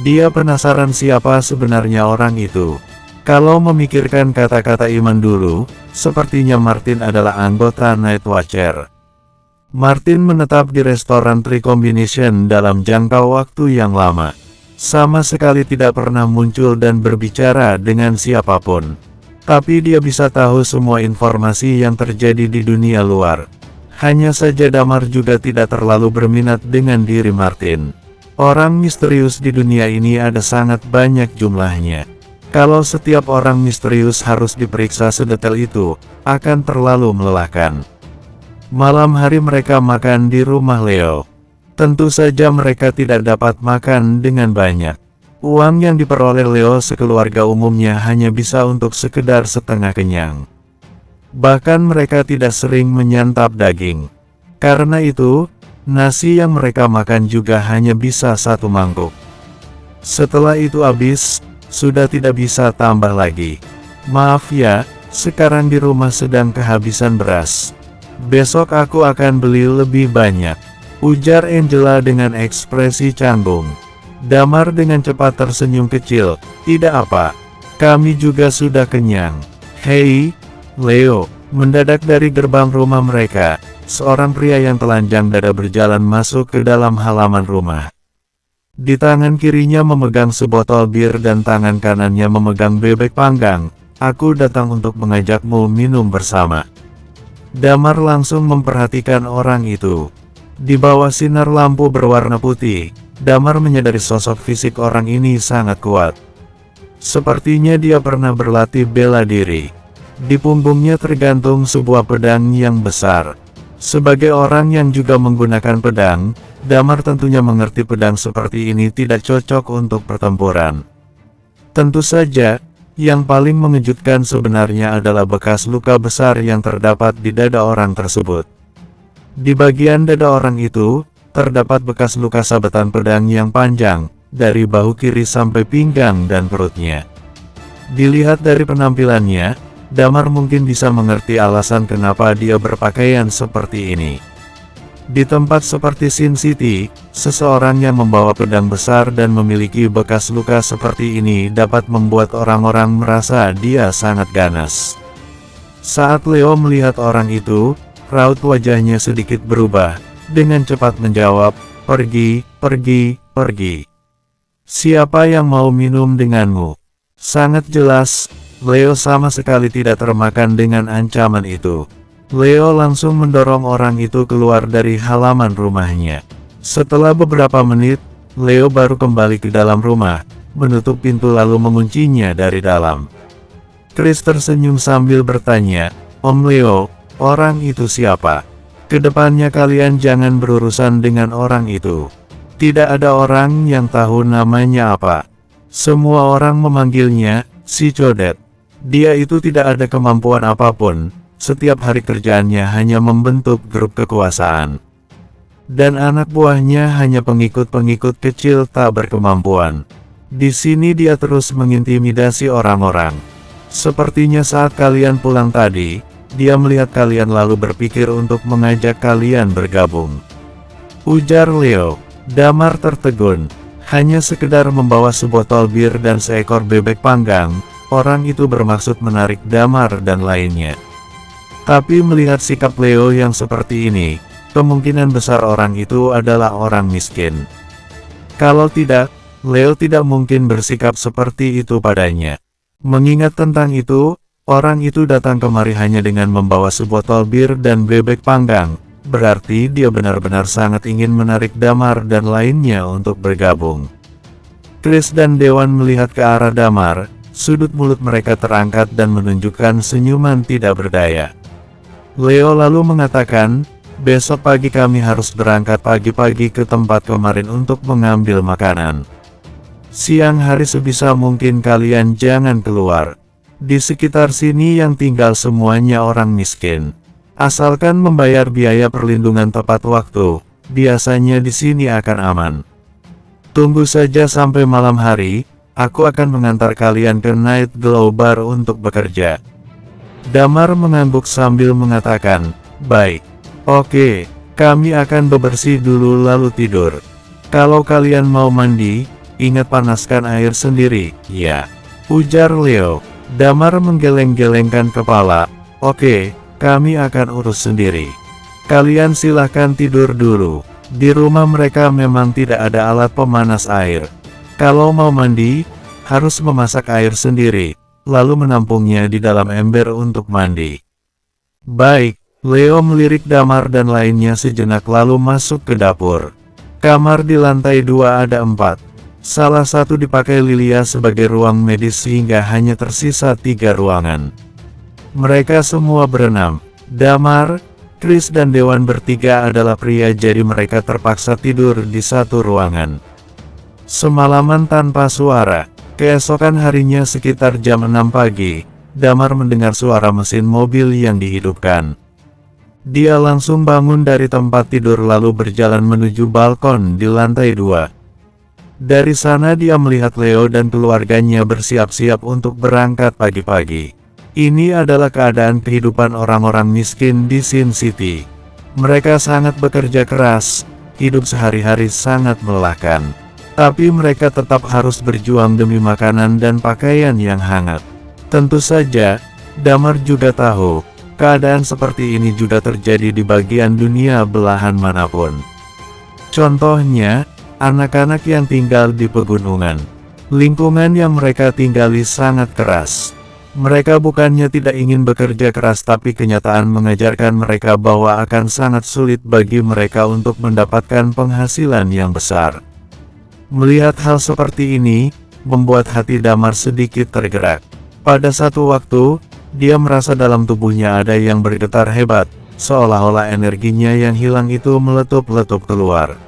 Dia penasaran siapa sebenarnya orang itu. Kalau memikirkan kata-kata iman dulu, sepertinya Martin adalah anggota Night Watcher. Martin menetap di restoran Three Combination dalam jangka waktu yang lama. sama sekali tidak pernah muncul dan berbicara dengan siapapun. Tapi dia bisa tahu semua informasi yang terjadi di dunia luar. Hanya saja Damar juga tidak terlalu berminat dengan diri Martin. Orang misterius di dunia ini ada sangat banyak jumlahnya. Kalau setiap orang misterius harus diperiksa sedetail itu, akan terlalu melelahkan. Malam hari mereka makan di rumah Leo. Tentu saja mereka tidak dapat makan dengan banyak. Uang yang diperoleh Leo sekeluarga umumnya hanya bisa untuk sekedar setengah kenyang. Bahkan mereka tidak sering menyantap daging. Karena itu, nasi yang mereka makan juga hanya bisa satu mangkuk. Setelah itu habis, sudah tidak bisa tambah lagi. Maaf ya, sekarang di rumah sedang kehabisan beras. Besok aku akan beli lebih banyak, ujar Angela dengan ekspresi canggung. Damar dengan cepat tersenyum kecil. Tidak apa, kami juga sudah kenyang. Hei, Leo. Mendadak dari gerbang rumah mereka, seorang pria yang telanjang dada berjalan masuk ke dalam halaman rumah. Di tangan kirinya memegang sebotol bir dan tangan kanannya memegang bebek panggang. Aku datang untuk mengajakmu minum bersama. Damar langsung memperhatikan orang itu. Di bawah sinar lampu berwarna putih, Damar menyadari sosok fisik orang ini sangat kuat. Sepertinya dia pernah berlatih bela diri. Di punggungnya tergantung sebuah pedang yang besar. Sebagai orang yang juga menggunakan pedang, Damar tentunya mengerti pedang seperti ini tidak cocok untuk pertempuran. Tentu saja, yang paling mengejutkan sebenarnya adalah bekas luka besar yang terdapat di dada orang tersebut. Di bagian dada orang itu, terdapat bekas luka sabetan pedang yang panjang, dari bahu kiri sampai pinggang dan perutnya. Dilihat dari penampilannya, Damar mungkin bisa mengerti alasan kenapa dia berpakaian seperti ini. Di tempat seperti Sin City, seseorang yang membawa pedang besar dan memiliki bekas luka seperti ini dapat membuat orang-orang merasa dia sangat ganas. Saat Leo melihat orang itu, raut wajahnya sedikit berubah. Dengan cepat menjawab, "Pergi, pergi, pergi. Siapa yang mau minum denganmu?" Sangat jelas, Leo sama sekali tidak termakan dengan ancaman itu. Leo langsung mendorong orang itu keluar dari halaman rumahnya. Setelah beberapa menit, Leo baru kembali ke dalam rumah, menutup pintu lalu menguncinya dari dalam. Chris tersenyum sambil bertanya, "Om Leo, orang itu siapa? Kedepannya kalian jangan berurusan dengan orang itu." Tidak ada orang yang tahu namanya apa. Semua orang memanggilnya si Codet. Dia itu tidak ada kemampuan apapun. Setiap hari kerjaannya hanya membentuk grup kekuasaan. Dan anak buahnya hanya pengikut-pengikut kecil tak berkemampuan. Di sini dia terus mengintimidasi orang-orang. Sepertinya saat kalian pulang tadi, dia melihat kalian lalu berpikir untuk mengajak kalian bergabung. Ujar Leo. Damar tertegun. Hanya sekedar membawa sebotol bir dan seekor bebek panggang, orang itu bermaksud menarik Damar dan lainnya. Tapi melihat sikap Leo yang seperti ini, kemungkinan besar orang itu adalah orang miskin. Kalau tidak, Leo tidak mungkin bersikap seperti itu padanya. Mengingat tentang itu, orang itu datang kemari hanya dengan membawa sebotol bir dan bebek panggang. Berarti dia benar-benar sangat ingin menarik Damar dan lainnya untuk bergabung. Chris dan Dewan melihat ke arah Damar, sudut mulut mereka terangkat dan menunjukkan senyuman tidak berdaya. Leo lalu mengatakan, "Besok pagi kami harus berangkat pagi-pagi ke tempat kemarin untuk mengambil makanan. Siang hari sebisa mungkin kalian jangan keluar. Di sekitar sini yang tinggal semuanya orang miskin. Asalkan membayar biaya perlindungan tepat waktu, biasanya di sini akan aman. Tunggu saja sampai malam hari, aku akan mengantar kalian ke Night Glow Bar untuk bekerja." Damar mengangguk sambil mengatakan, "Baik. Oke, kami akan bebersih dulu lalu tidur. Kalau kalian mau mandi, ingat panaskan air sendiri, ya," ujar Leo. Damar menggeleng-gelengkan kepala. "Oke, kami akan urus sendiri. Kalian silahkan tidur dulu." Di rumah mereka memang tidak ada alat pemanas air. Kalau mau mandi, harus memasak air sendiri, lalu menampungnya di dalam ember untuk mandi. Baik, Leo melirik Damar dan lainnya sejenak lalu masuk ke dapur. Kamar di lantai 2 ada 4. Salah satu dipakai Lilia sebagai ruang medis sehingga hanya tersisa 3 ruangan. Mereka semua berenam. Damar, Chris dan Dewan bertiga adalah pria jadi mereka terpaksa tidur di satu ruangan. Semalaman tanpa suara. Keesokan harinya sekitar jam 6 pagi, Damar mendengar suara mesin mobil yang dihidupkan. Dia langsung bangun dari tempat tidur lalu berjalan menuju balkon di lantai 2. Dari sana dia melihat Leo dan keluarganya bersiap-siap untuk berangkat pagi-pagi. Ini adalah keadaan kehidupan orang-orang miskin di Sin City. Mereka sangat bekerja keras, hidup sehari-hari sangat melelahkan. Tapi mereka tetap harus berjuang demi makanan dan pakaian yang hangat. Tentu saja, Damar juga tahu, keadaan seperti ini juga terjadi di bagian dunia belahan manapun. Contohnya, anak-anak yang tinggal di pegunungan. Lingkungan yang mereka tinggali sangat keras. Mereka bukannya tidak ingin bekerja keras tapi kenyataan mengajarkan mereka bahwa akan sangat sulit bagi mereka untuk mendapatkan penghasilan yang besar. Melihat hal seperti ini, membuat hati Damar sedikit tergerak. Pada satu waktu, dia merasa dalam tubuhnya ada yang bergetar hebat, seolah-olah energinya yang hilang itu meletup-letup keluar.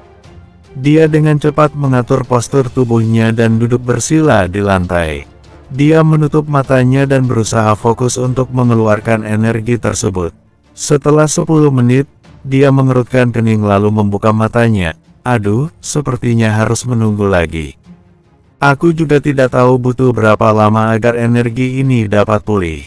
Dia dengan cepat mengatur postur tubuhnya dan duduk bersila di lantai. Dia menutup matanya dan berusaha fokus untuk mengeluarkan energi tersebut. Setelah 10 menit, dia mengerutkan kening lalu membuka matanya. Aduh, sepertinya harus menunggu lagi. Aku juga tidak tahu butuh berapa lama agar energi ini dapat pulih.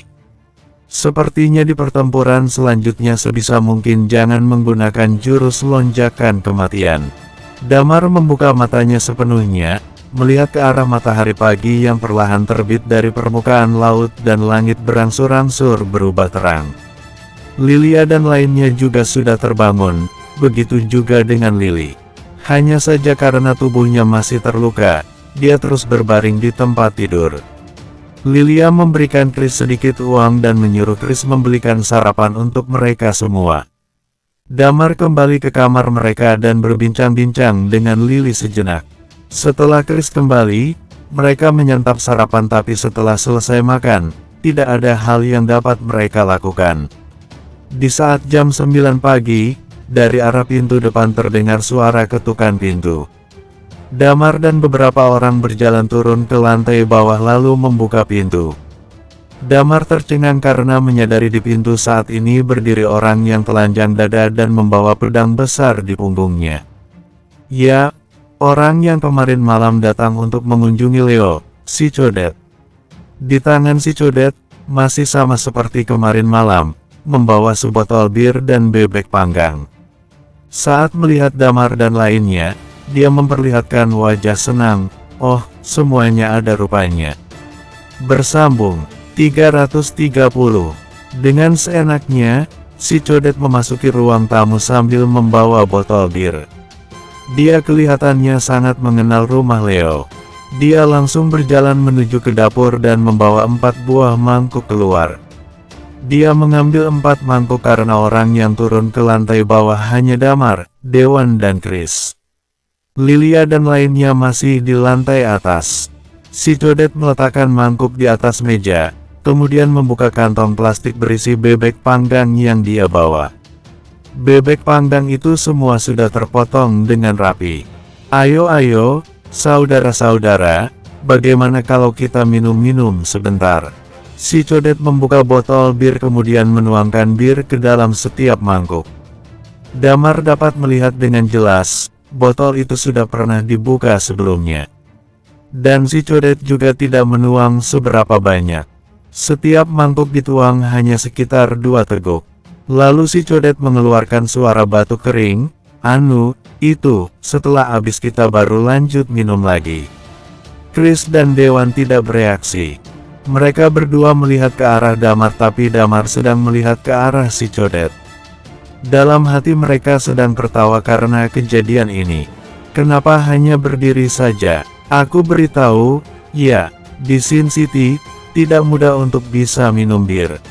Sepertinya di pertempuran selanjutnya sebisa mungkin jangan menggunakan jurus lonjakan kematian. Damar membuka matanya sepenuhnya, melihat ke arah matahari pagi yang perlahan terbit dari permukaan laut dan langit berangsur-angsur berubah terang. Lilia dan lainnya juga sudah terbangun, begitu juga dengan Lily. Hanya saja karena tubuhnya masih terluka, dia terus berbaring di tempat tidur. Lilia memberikan Chris sedikit uang dan menyuruh Chris membelikan sarapan untuk mereka semua. Damar kembali ke kamar mereka dan berbincang-bincang dengan Lily sejenak. Setelah Chris kembali, mereka menyantap sarapan tapi setelah selesai makan, tidak ada hal yang dapat mereka lakukan. Di saat jam 9 pagi, dari arah pintu depan terdengar suara ketukan pintu. Damar dan beberapa orang berjalan turun ke lantai bawah lalu membuka pintu. Damar tercengang karena menyadari di pintu saat ini berdiri orang yang telanjang dada dan membawa pedang besar di punggungnya. Ya, orang yang kemarin malam datang untuk mengunjungi Leo, si Codet. Di tangan si Codet, masih sama seperti kemarin malam, membawa sebotol bir dan bebek panggang. Saat melihat Damar dan lainnya, dia memperlihatkan wajah senang. Oh, semuanya ada rupanya. Bersambung 330. Dengan seenaknya, si Codet memasuki ruang tamu sambil membawa botol bir. Dia kelihatannya sangat mengenal rumah Leo. Dia langsung berjalan menuju ke dapur dan membawa 4 buah mangkuk keluar. Dia mengambil 4 mangkuk karena orang yang turun ke lantai bawah hanya Damar, Dewan dan Chris. Lilia dan lainnya masih di lantai atas. Si Codet meletakkan mangkuk di atas meja, kemudian membuka kantong plastik berisi bebek panggang yang dia bawa. Bebek panggang itu semua sudah terpotong dengan rapi. Ayo, saudara-saudara, bagaimana kalau kita minum-minum sebentar? Si Codet membuka botol bir kemudian menuangkan bir ke dalam setiap mangkuk. Damar dapat melihat dengan jelas, botol itu sudah pernah dibuka sebelumnya. Dan si Codet juga tidak menuang seberapa banyak. Setiap mangkuk dituang hanya sekitar 2 teguk. Lalu si Codet mengeluarkan suara batuk kering, "Anu, itu, setelah habis kita baru lanjut minum lagi." Chris dan Dewan tidak bereaksi. Mereka berdua melihat ke arah Damar tapi Damar sedang melihat ke arah si Codet. Dalam hati mereka sedang tertawa karena kejadian ini. Kenapa hanya berdiri saja? Aku beritahu, ya, di Sin City, tidak mudah untuk bisa minum bir.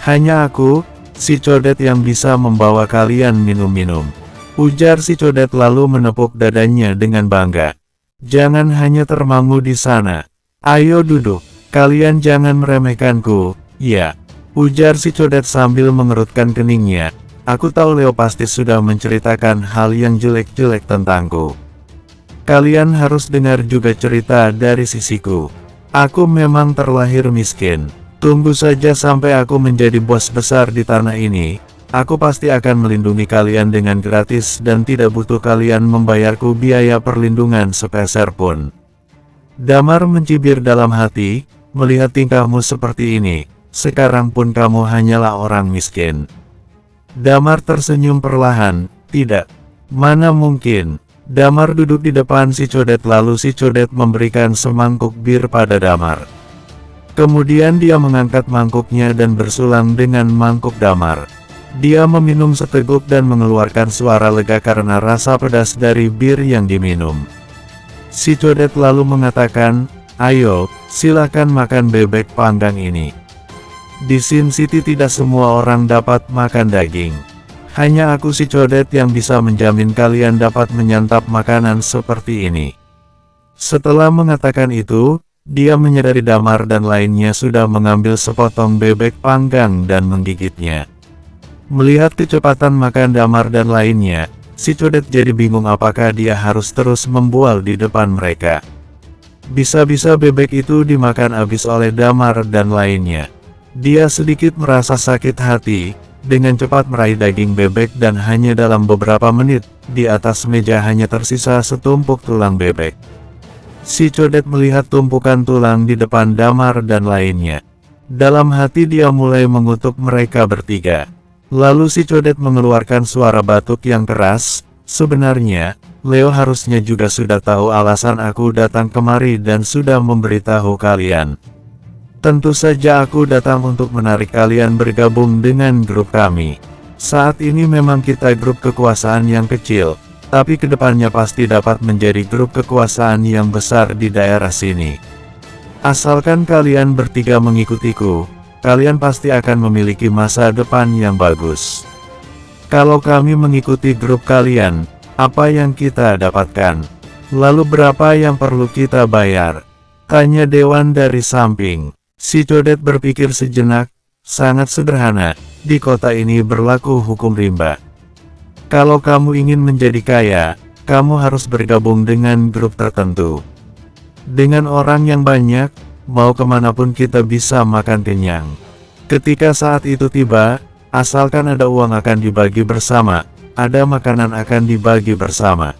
Hanya aku, si Codet yang bisa membawa kalian minum-minum. Ujar si Codet lalu menepuk dadanya dengan bangga. Jangan hanya termangu di sana. Ayo duduk, kalian jangan meremehkanku, ya. Ujar si Codet sambil mengerutkan keningnya. Aku tahu Leo pasti sudah menceritakan hal yang jelek-jelek tentangku. Kalian harus dengar juga cerita dari sisiku. Aku memang terlahir miskin. Tunggu saja sampai aku menjadi bos besar di tanah ini. Aku pasti akan melindungi kalian dengan gratis dan tidak butuh kalian membayarku biaya perlindungan sepeser pun. Damar mencibir dalam hati, melihat tingkahmu seperti ini. Sekarang pun kamu hanyalah orang miskin. Damar tersenyum perlahan. Tidak. Mana mungkin. Damar duduk di depan si Codet lalu si Codet memberikan semangkuk bir pada Damar. Kemudian dia mengangkat mangkuknya dan bersulang dengan mangkuk Damar. Dia meminum seteguk dan mengeluarkan suara lega karena rasa pedas dari bir yang diminum. Si Codet lalu mengatakan, ayo, silakan makan bebek panggang ini. Di Sin City tidak semua orang dapat makan daging. Hanya aku si Codet yang bisa menjamin kalian dapat menyantap makanan seperti ini. Setelah mengatakan itu, dia menyadari Damar dan lainnya sudah mengambil sepotong bebek panggang dan menggigitnya. Melihat kecepatan makan Damar dan lainnya, si Codet jadi bingung apakah dia harus terus membual di depan mereka. Bisa-bisa bebek itu dimakan habis oleh Damar dan lainnya. Dia sedikit merasa sakit hati. Dengan cepat meraih daging bebek dan hanya dalam beberapa menit, di atas meja hanya tersisa setumpuk tulang bebek. Si Codet melihat tumpukan tulang di depan Damar dan lainnya. Dalam hati dia mulai mengutuk mereka bertiga. Lalu si Codet mengeluarkan suara batuk yang keras. Sebenarnya, Leo harusnya juga sudah tahu alasan aku datang kemari dan sudah memberitahu kalian. Tentu saja aku datang untuk menarik kalian bergabung dengan grup kami. Saat ini memang kita grup kekuasaan yang kecil, tapi kedepannya pasti dapat menjadi grup kekuasaan yang besar di daerah sini. Asalkan kalian bertiga mengikutiku, kalian pasti akan memiliki masa depan yang bagus. Kalau kami mengikuti grup kalian, apa yang kita dapatkan? Lalu berapa yang perlu kita bayar? Tanya Dewan dari samping. Si Codet berpikir sejenak, sangat sederhana, di kota ini berlaku hukum rimba. Kalau kamu ingin menjadi kaya, kamu harus bergabung dengan grup tertentu. Dengan orang yang banyak, mau kemanapun kita bisa makan kenyang. Ketika saat itu tiba, asalkan ada uang akan dibagi bersama, ada makanan akan dibagi bersama.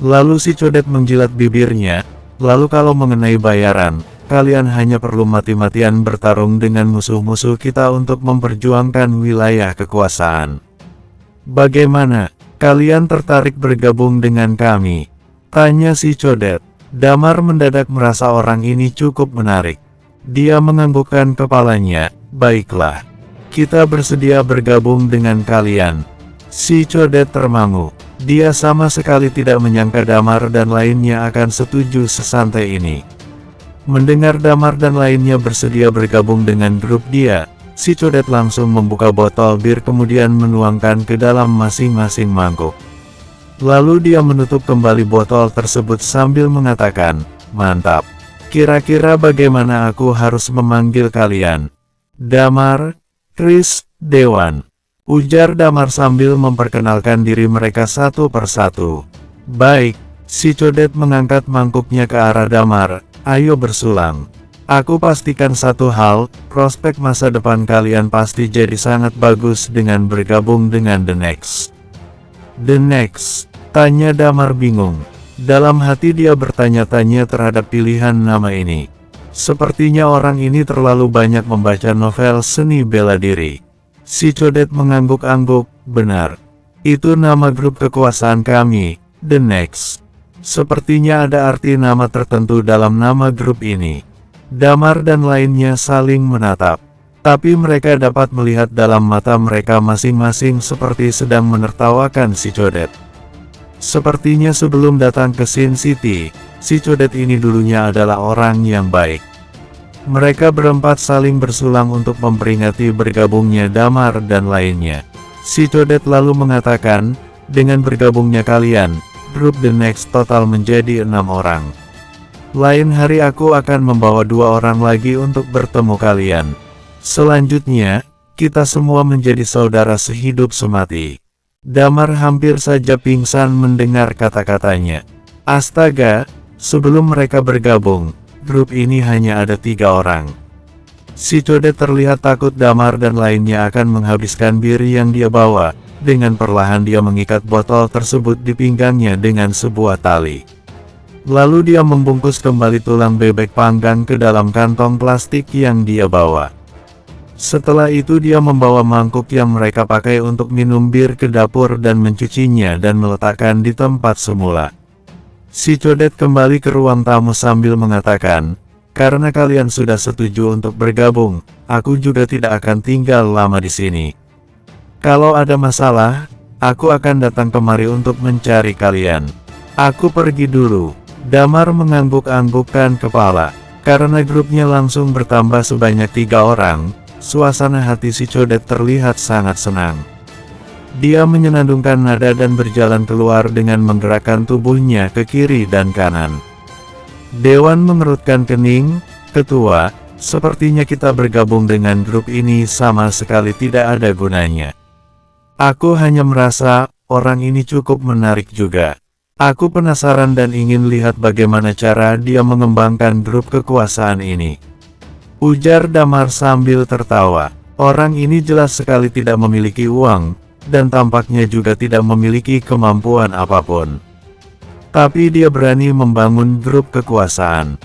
Lalu si Codet menjilat bibirnya, lalu kalau mengenai bayaran, kalian hanya perlu mati-matian bertarung dengan musuh-musuh kita untuk memperjuangkan wilayah kekuasaan. Bagaimana? Kalian tertarik bergabung dengan kami? Tanya si Codet. Damar mendadak merasa orang ini cukup menarik. Dia menganggukkan kepalanya. Baiklah. Kita bersedia bergabung dengan kalian. Si Codet termangu. Dia sama sekali tidak menyangka Damar dan lainnya akan setuju sesantai ini. Mendengar Damar dan lainnya bersedia bergabung dengan grup dia, si Codet langsung membuka botol bir kemudian menuangkan ke dalam masing-masing mangkuk. Lalu dia menutup kembali botol tersebut sambil mengatakan, mantap. Kira-kira bagaimana aku harus memanggil kalian? Damar, Chris, Dewan. Ujar Damar sambil memperkenalkan diri mereka satu persatu. Baik, si Codet mengangkat mangkuknya ke arah Damar. Ayo bersulang. Aku pastikan satu hal, prospek masa depan kalian pasti jadi sangat bagus dengan bergabung dengan The Next. The Next? Tanya Damar bingung. Dalam hati dia bertanya-tanya terhadap pilihan nama ini. Sepertinya orang ini terlalu banyak membaca novel seni bela diri. Si Codet mengangguk-angguk, benar. Itu nama grup kekuasaan kami, The Next. Sepertinya ada arti nama tertentu dalam nama grup ini. Damar dan lainnya saling menatap. Tapi mereka dapat melihat dalam mata mereka masing-masing seperti sedang menertawakan si Codet. Sepertinya sebelum datang ke Sin City, si codet ini dulunya adalah orang yang baik. Mereka berempat saling bersulang untuk memperingati bergabungnya Damar dan lainnya. Si codet lalu mengatakan, dengan bergabungnya kalian, grup The Next total menjadi 6 orang. Lain hari aku akan membawa 2 orang lagi untuk bertemu kalian. Selanjutnya, kita semua menjadi saudara sehidup semati. Damar hampir saja pingsan mendengar kata-katanya. Astaga, sebelum mereka bergabung, grup ini hanya ada 3 orang. Si codet terlihat takut Damar dan lainnya akan menghabiskan bir yang dia bawa. Dengan perlahan dia mengikat botol tersebut di pinggangnya dengan sebuah tali. Lalu dia membungkus kembali tulang bebek panggang ke dalam kantong plastik yang dia bawa. Setelah itu dia membawa mangkuk yang mereka pakai untuk minum bir ke dapur dan mencucinya dan meletakkan di tempat semula. Si codet kembali ke ruang tamu sambil mengatakan, karena kalian sudah setuju untuk bergabung, aku juga tidak akan tinggal lama di sini. Kalau ada masalah, aku akan datang kemari untuk mencari kalian. Aku pergi dulu. Damar mengangguk-anggukkan kepala. Karena grupnya langsung bertambah sebanyak 3 orang, suasana hati si codet terlihat sangat senang. Dia menyenandungkan nada dan berjalan keluar dengan menggerakkan tubuhnya ke kiri dan kanan. Dewan mengerutkan kening, ketua, sepertinya kita bergabung dengan grup ini sama sekali tidak ada gunanya. Aku hanya merasa, orang ini cukup menarik juga. Aku penasaran dan ingin lihat bagaimana cara dia mengembangkan grup kekuasaan ini. Ujar Damar sambil tertawa. Orang ini jelas sekali tidak memiliki uang, dan tampaknya juga tidak memiliki kemampuan apapun. Tapi dia berani membangun grup kekuasaan.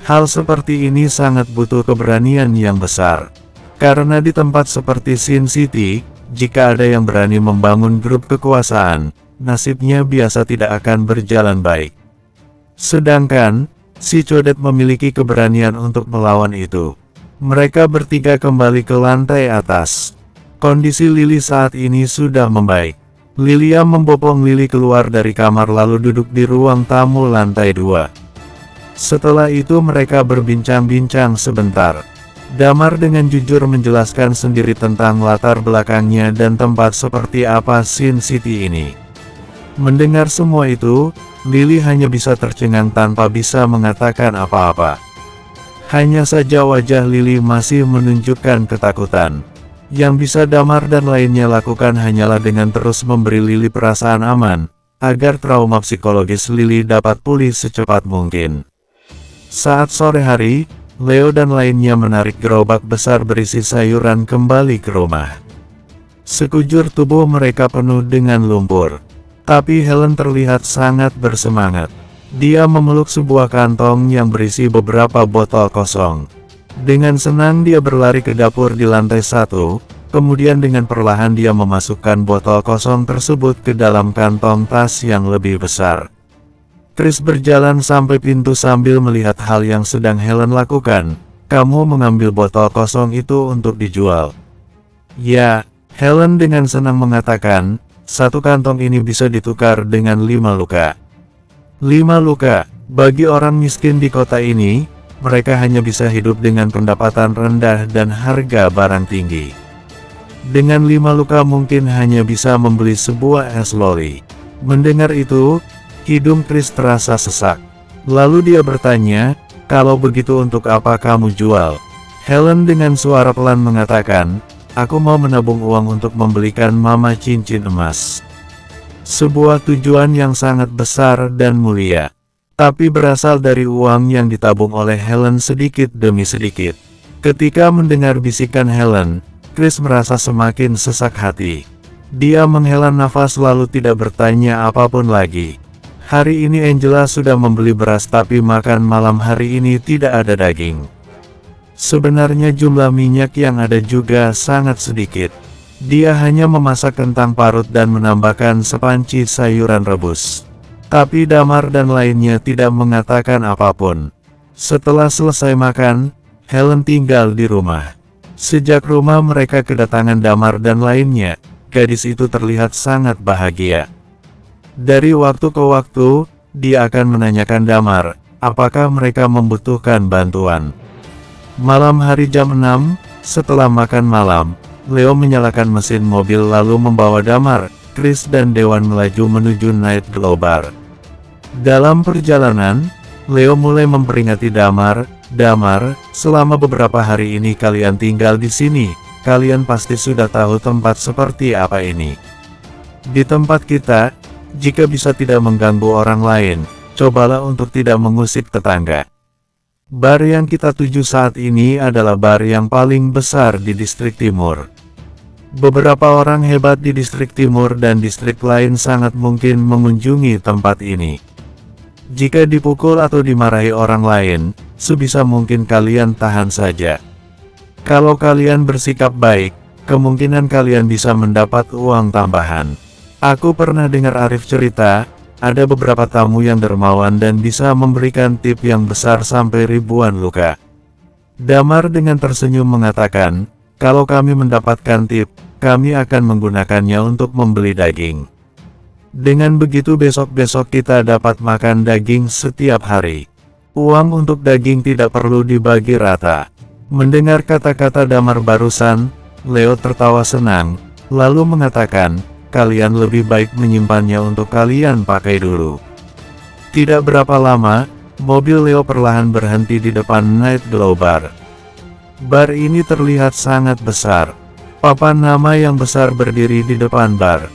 Hal seperti ini sangat butuh keberanian yang besar. Karena di tempat seperti Sin City, jika ada yang berani membangun grup kekuasaan, nasibnya biasa tidak akan berjalan baik. Sedangkan, si codet memiliki keberanian untuk melawan itu. Mereka bertiga kembali ke lantai atas. Kondisi Lily saat ini sudah membaik. Lilia membopong Lily keluar dari kamar lalu duduk di ruang tamu lantai 2. Setelah itu mereka berbincang-bincang sebentar. Damar dengan jujur menjelaskan sendiri tentang latar belakangnya dan tempat seperti apa Sin City ini. Mendengar semua itu, Lily hanya bisa tercengang tanpa bisa mengatakan apa-apa. Hanya saja wajah Lily masih menunjukkan ketakutan. Yang bisa Damar dan lainnya lakukan hanyalah dengan terus memberi Lily perasaan aman, agar trauma psikologis Lily dapat pulih secepat mungkin. Saat sore hari, Leo dan lainnya menarik gerobak besar berisi sayuran kembali ke rumah. Sekujur tubuh mereka penuh dengan lumpur. Tapi Helen terlihat sangat bersemangat. Dia memeluk sebuah kantong yang berisi beberapa botol kosong. Dengan senang dia berlari ke dapur di lantai 1, kemudian dengan perlahan dia memasukkan botol kosong tersebut ke dalam kantong tas yang lebih besar. Chris berjalan sampai pintu sambil melihat hal yang sedang Helen lakukan. Kamu mengambil botol kosong itu untuk dijual. Ya, Helen dengan senang mengatakan, satu kantong ini bisa ditukar dengan 5 luka. 5 luka, bagi orang miskin di kota ini, mereka hanya bisa hidup dengan pendapatan rendah dan harga barang tinggi. Dengan 5 luka mungkin hanya bisa membeli sebuah es loli. Mendengar itu, hidung Chris terasa sesak. Lalu dia bertanya, kalau begitu untuk apa kamu jual? Helen dengan suara pelan mengatakan, aku mau menabung uang untuk membelikan mama cincin emas. Sebuah tujuan yang sangat besar dan mulia. Tapi berasal dari uang yang ditabung oleh Helen sedikit demi sedikit. Ketika mendengar bisikan Helen, Chris merasa semakin sesak hati. Dia menghela nafas lalu tidak bertanya apapun lagi. Hari ini Angela sudah membeli beras tapi makan malam hari ini tidak ada daging. Sebenarnya jumlah minyak yang ada juga sangat sedikit. Dia hanya memasak kentang parut dan menambahkan sepanci sayuran rebus. Tapi Damar dan lainnya tidak mengatakan apapun. Setelah selesai makan, Helen tinggal di rumah. Sejak rumah mereka kedatangan Damar dan lainnya, gadis itu terlihat sangat bahagia. Dari waktu ke waktu, dia akan menanyakan Damar, apakah mereka membutuhkan bantuan. Malam hari jam 6, setelah makan malam, Leo menyalakan mesin mobil lalu membawa Damar, Chris dan Dewan melaju menuju Night Glow Bar. Dalam perjalanan, Leo mulai memperingati Damar, selama beberapa hari ini kalian tinggal di sini, kalian pasti sudah tahu tempat seperti apa ini. Di tempat kita, jika bisa tidak mengganggu orang lain, cobalah untuk tidak mengusik tetangga. Bar yang kita tuju saat ini adalah bar yang paling besar di distrik timur. Beberapa orang hebat di distrik timur dan distrik lain sangat mungkin mengunjungi tempat ini. Jika dipukul atau dimarahi orang lain, sebisa mungkin kalian tahan saja. Kalau kalian bersikap baik, kemungkinan kalian bisa mendapat uang tambahan. Aku pernah dengar Arif cerita, ada beberapa tamu yang dermawan dan bisa memberikan tip yang besar sampai ribuan luka. Damar dengan tersenyum mengatakan, kalau kami mendapatkan tip, kami akan menggunakannya untuk membeli daging. Dengan begitu besok-besok kita dapat makan daging setiap hari. Uang untuk daging tidak perlu dibagi rata. Mendengar kata-kata Damar barusan, Leo tertawa senang, lalu mengatakan, kalian lebih baik menyimpannya untuk kalian pakai dulu. Tidak berapa lama, mobil Leo perlahan berhenti di depan Night Glow Bar. Bar ini terlihat sangat besar. Papan nama yang besar berdiri di depan bar.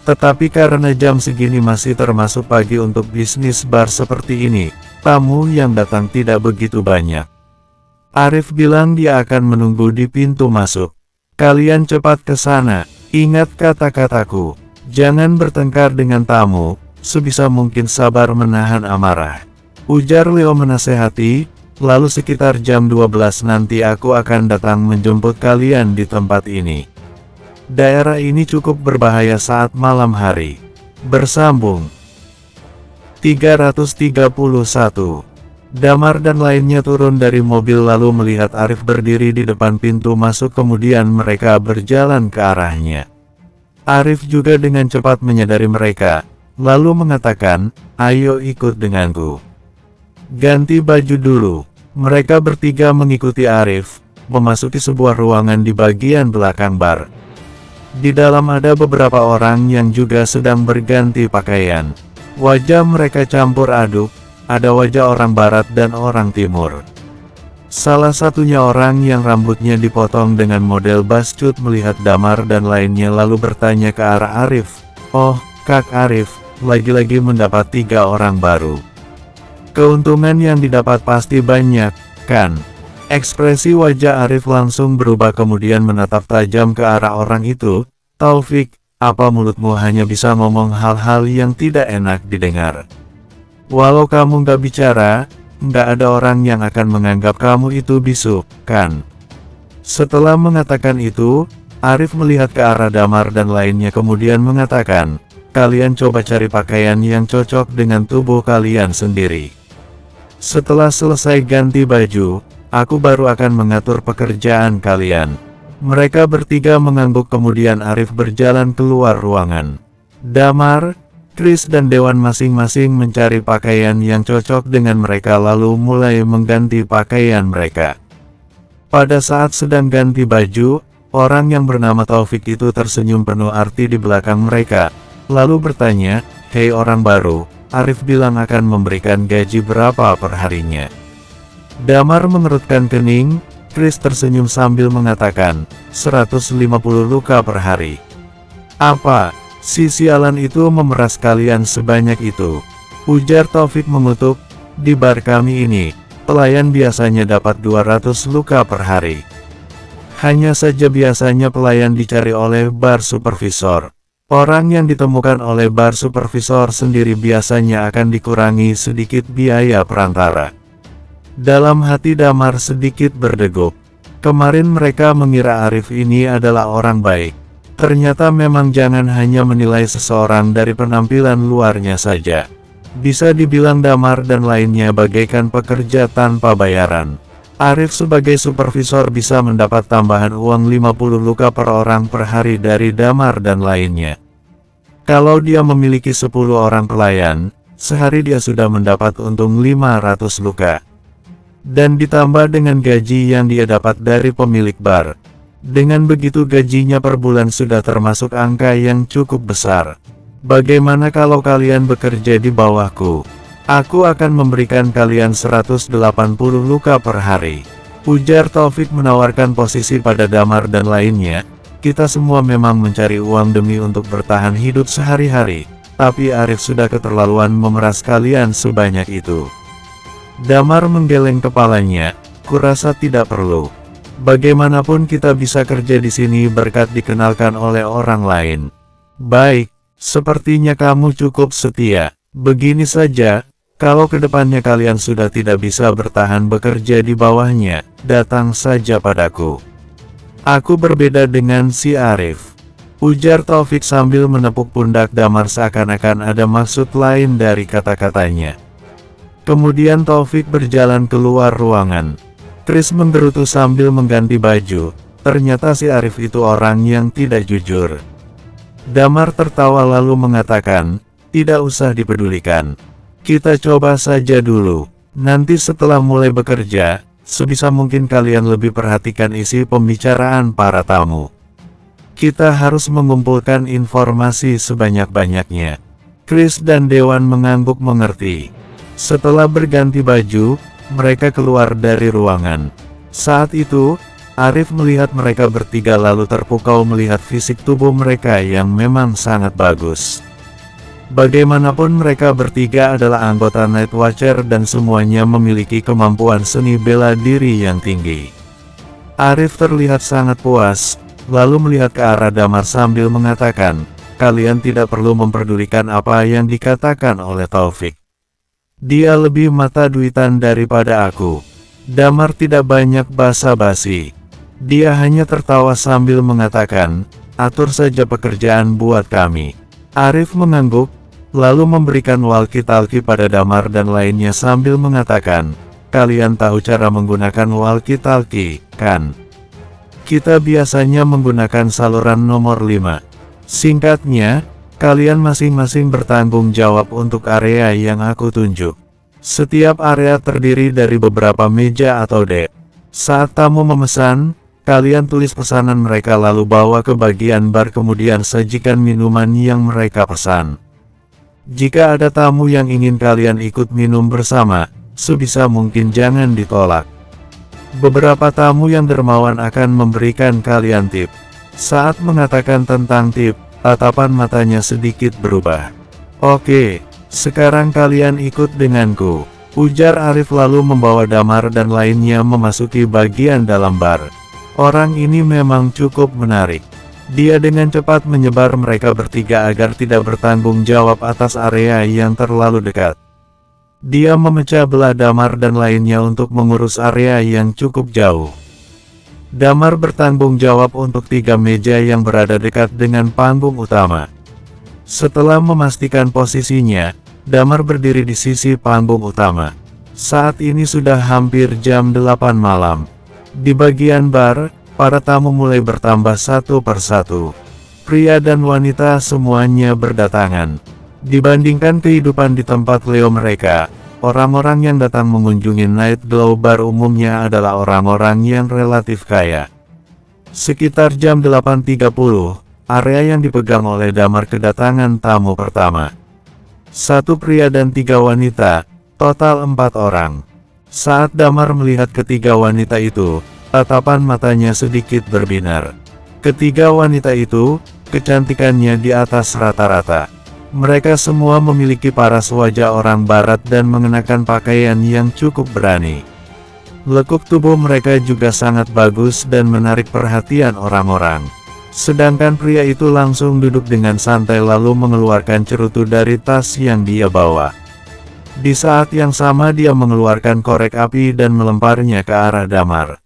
Tetapi karena jam segini masih termasuk pagi untuk bisnis bar seperti ini, tamu yang datang tidak begitu banyak. Arif bilang dia akan menunggu di pintu masuk. Kalian cepat ke sana. Ingat kata-kataku, jangan bertengkar dengan tamu, sebisa mungkin sabar menahan amarah. Ujar Leo menasehati, lalu sekitar jam 12 nanti aku akan datang menjemput kalian di tempat ini. Daerah ini cukup berbahaya saat malam hari. Bersambung 331. Damar dan lainnya turun dari mobil lalu melihat Arif berdiri di depan pintu masuk, kemudian mereka berjalan ke arahnya. Arif juga dengan cepat menyadari mereka, lalu mengatakan, ayo ikut denganku. Ganti baju dulu. Mereka bertiga mengikuti Arif, memasuki sebuah ruangan di bagian belakang bar. Di dalam ada beberapa orang yang juga sedang berganti pakaian. Wajah mereka campur aduk. Ada wajah orang barat dan orang timur. Salah satunya orang yang rambutnya dipotong dengan model bascut melihat Damar dan lainnya lalu bertanya ke arah Arif. Oh, Kak Arif, lagi-lagi mendapat 3 orang baru. Keuntungan yang didapat pasti banyak, kan? Ekspresi wajah Arif langsung berubah kemudian menatap tajam ke arah orang itu. Taufik, apa mulutmu hanya bisa ngomong hal-hal yang tidak enak didengar? Walau kamu nggak bicara, nggak ada orang yang akan menganggap kamu itu bisu, kan? Setelah mengatakan itu, Arif melihat ke arah Damar dan lainnya kemudian mengatakan, kalian coba cari pakaian yang cocok dengan tubuh kalian sendiri. Setelah selesai ganti baju, aku baru akan mengatur pekerjaan kalian. Mereka bertiga mengangguk kemudian Arif berjalan keluar ruangan. Damar, Chris dan Dewan masing-masing mencari pakaian yang cocok dengan mereka lalu mulai mengganti pakaian mereka. Pada saat sedang ganti baju, orang yang bernama Taufik itu tersenyum penuh arti di belakang mereka, lalu bertanya, hei orang baru, Arif bilang akan memberikan gaji berapa per harinya? Damar mengerutkan kening, Chris tersenyum sambil mengatakan, 150 luka per hari. Apa? Si sialan itu memeras kalian sebanyak itu. Ujar Taufik mengutuk, di bar kami ini, pelayan biasanya dapat 200 luka per hari. Hanya saja biasanya pelayan dicari oleh bar supervisor. Orang yang ditemukan oleh bar supervisor sendiri biasanya akan dikurangi sedikit biaya perantara. Dalam hati Damar sedikit berdegup. Kemarin mereka mengira Arif ini adalah orang baik. Ternyata memang jangan hanya menilai seseorang dari penampilan luarnya saja. Bisa dibilang Damar dan lainnya bagaikan pekerja tanpa bayaran. Arif sebagai supervisor bisa mendapat tambahan uang 50 luka per orang per hari dari Damar dan lainnya. Kalau dia memiliki 10 orang pelayan, sehari dia sudah mendapat untung 500 luka. Dan ditambah dengan gaji yang dia dapat dari pemilik bar. Dengan begitu gajinya per bulan sudah termasuk angka yang cukup besar. Bagaimana kalau kalian bekerja di bawahku? Aku akan memberikan kalian 180 luka per hari. Ujar Taufik menawarkan posisi pada Damar dan lainnya. Kita semua memang mencari uang demi untuk bertahan hidup sehari-hari, tapi Arif sudah keterlaluan memeras kalian sebanyak itu. Damar menggeleng kepalanya, kurasa tidak perlu. Bagaimanapun kita bisa kerja di sini berkat dikenalkan oleh orang lain. Baik, sepertinya kamu cukup setia. Begini saja, kalau kedepannya kalian sudah tidak bisa bertahan bekerja di bawahnya, datang saja padaku. Aku berbeda dengan si Arif, ujar Taufik sambil menepuk pundak Damar seakan-akan ada maksud lain dari kata-katanya. Kemudian Taufik berjalan keluar ruangan. Chris menggerutu sambil mengganti baju, ternyata si Arif itu orang yang tidak jujur. Damar tertawa lalu mengatakan, tidak usah dipedulikan. Kita coba saja dulu, nanti setelah mulai bekerja, sebisa mungkin kalian lebih perhatikan isi pembicaraan para tamu. Kita harus mengumpulkan informasi sebanyak-banyaknya. Chris dan Dewan mengangguk mengerti. Setelah berganti baju, mereka keluar dari ruangan. Saat itu, Arif melihat mereka bertiga lalu terpukau melihat fisik tubuh mereka yang memang sangat bagus. Bagaimanapun mereka bertiga adalah anggota Night Watcher dan semuanya memiliki kemampuan seni bela diri yang tinggi. Arif terlihat sangat puas, lalu melihat ke arah Damar sambil mengatakan, kalian tidak perlu memperdulikan apa yang dikatakan oleh Taufik. Dia lebih mata duitan daripada aku. Damar tidak banyak basa-basi. Dia hanya tertawa sambil mengatakan, atur saja pekerjaan buat kami. Arif mengangguk, lalu memberikan walkie-talkie pada Damar dan lainnya sambil mengatakan, kalian tahu cara menggunakan walkie-talkie, kan? Kita biasanya menggunakan saluran nomor 5. Singkatnya, kalian masing-masing bertanggung jawab untuk area yang aku tunjuk. Setiap area terdiri dari beberapa meja atau dek. Saat tamu memesan, kalian tulis pesanan mereka lalu bawa ke bagian bar kemudian sajikan minuman yang mereka pesan. Jika ada tamu yang ingin kalian ikut minum bersama, sebisa mungkin jangan ditolak. Beberapa tamu yang dermawan akan memberikan kalian tip. Saat mengatakan tentang tip, tatapan matanya sedikit berubah. Oke, sekarang kalian ikut denganku, ujar Arif lalu membawa Damar dan lainnya memasuki bagian dalam bar. Orang ini memang cukup menarik. Dia dengan cepat menyebar mereka bertiga agar tidak bertanggung jawab atas area yang terlalu dekat. Dia memecah belah Damar dan lainnya untuk mengurus area yang cukup jauh. Damar bertanggung jawab untuk 3 meja yang berada dekat dengan panggung utama. Setelah memastikan posisinya, Damar berdiri di sisi panggung utama. Saat ini sudah hampir jam 8 malam. Di bagian bar, para tamu mulai bertambah satu persatu. Pria dan wanita semuanya berdatangan. Dibandingkan kehidupan di tempat Leo mereka, orang-orang yang datang mengunjungi Night Glow Bar umumnya adalah orang-orang yang relatif kaya. Sekitar jam 8.30, area yang dipegang oleh Damar kedatangan tamu pertama. 1 pria dan 3 wanita, total 4 orang. Saat Damar melihat ketiga wanita itu, tatapan matanya sedikit berbinar. Ketiga wanita itu, kecantikannya di atas rata-rata. Mereka semua memiliki paras wajah orang barat dan mengenakan pakaian yang cukup berani. Lekuk tubuh mereka juga sangat bagus dan menarik perhatian orang-orang. Sedangkan pria itu langsung duduk dengan santai lalu mengeluarkan cerutu dari tas yang dia bawa. Di saat yang sama dia mengeluarkan korek api dan melemparnya ke arah Damar.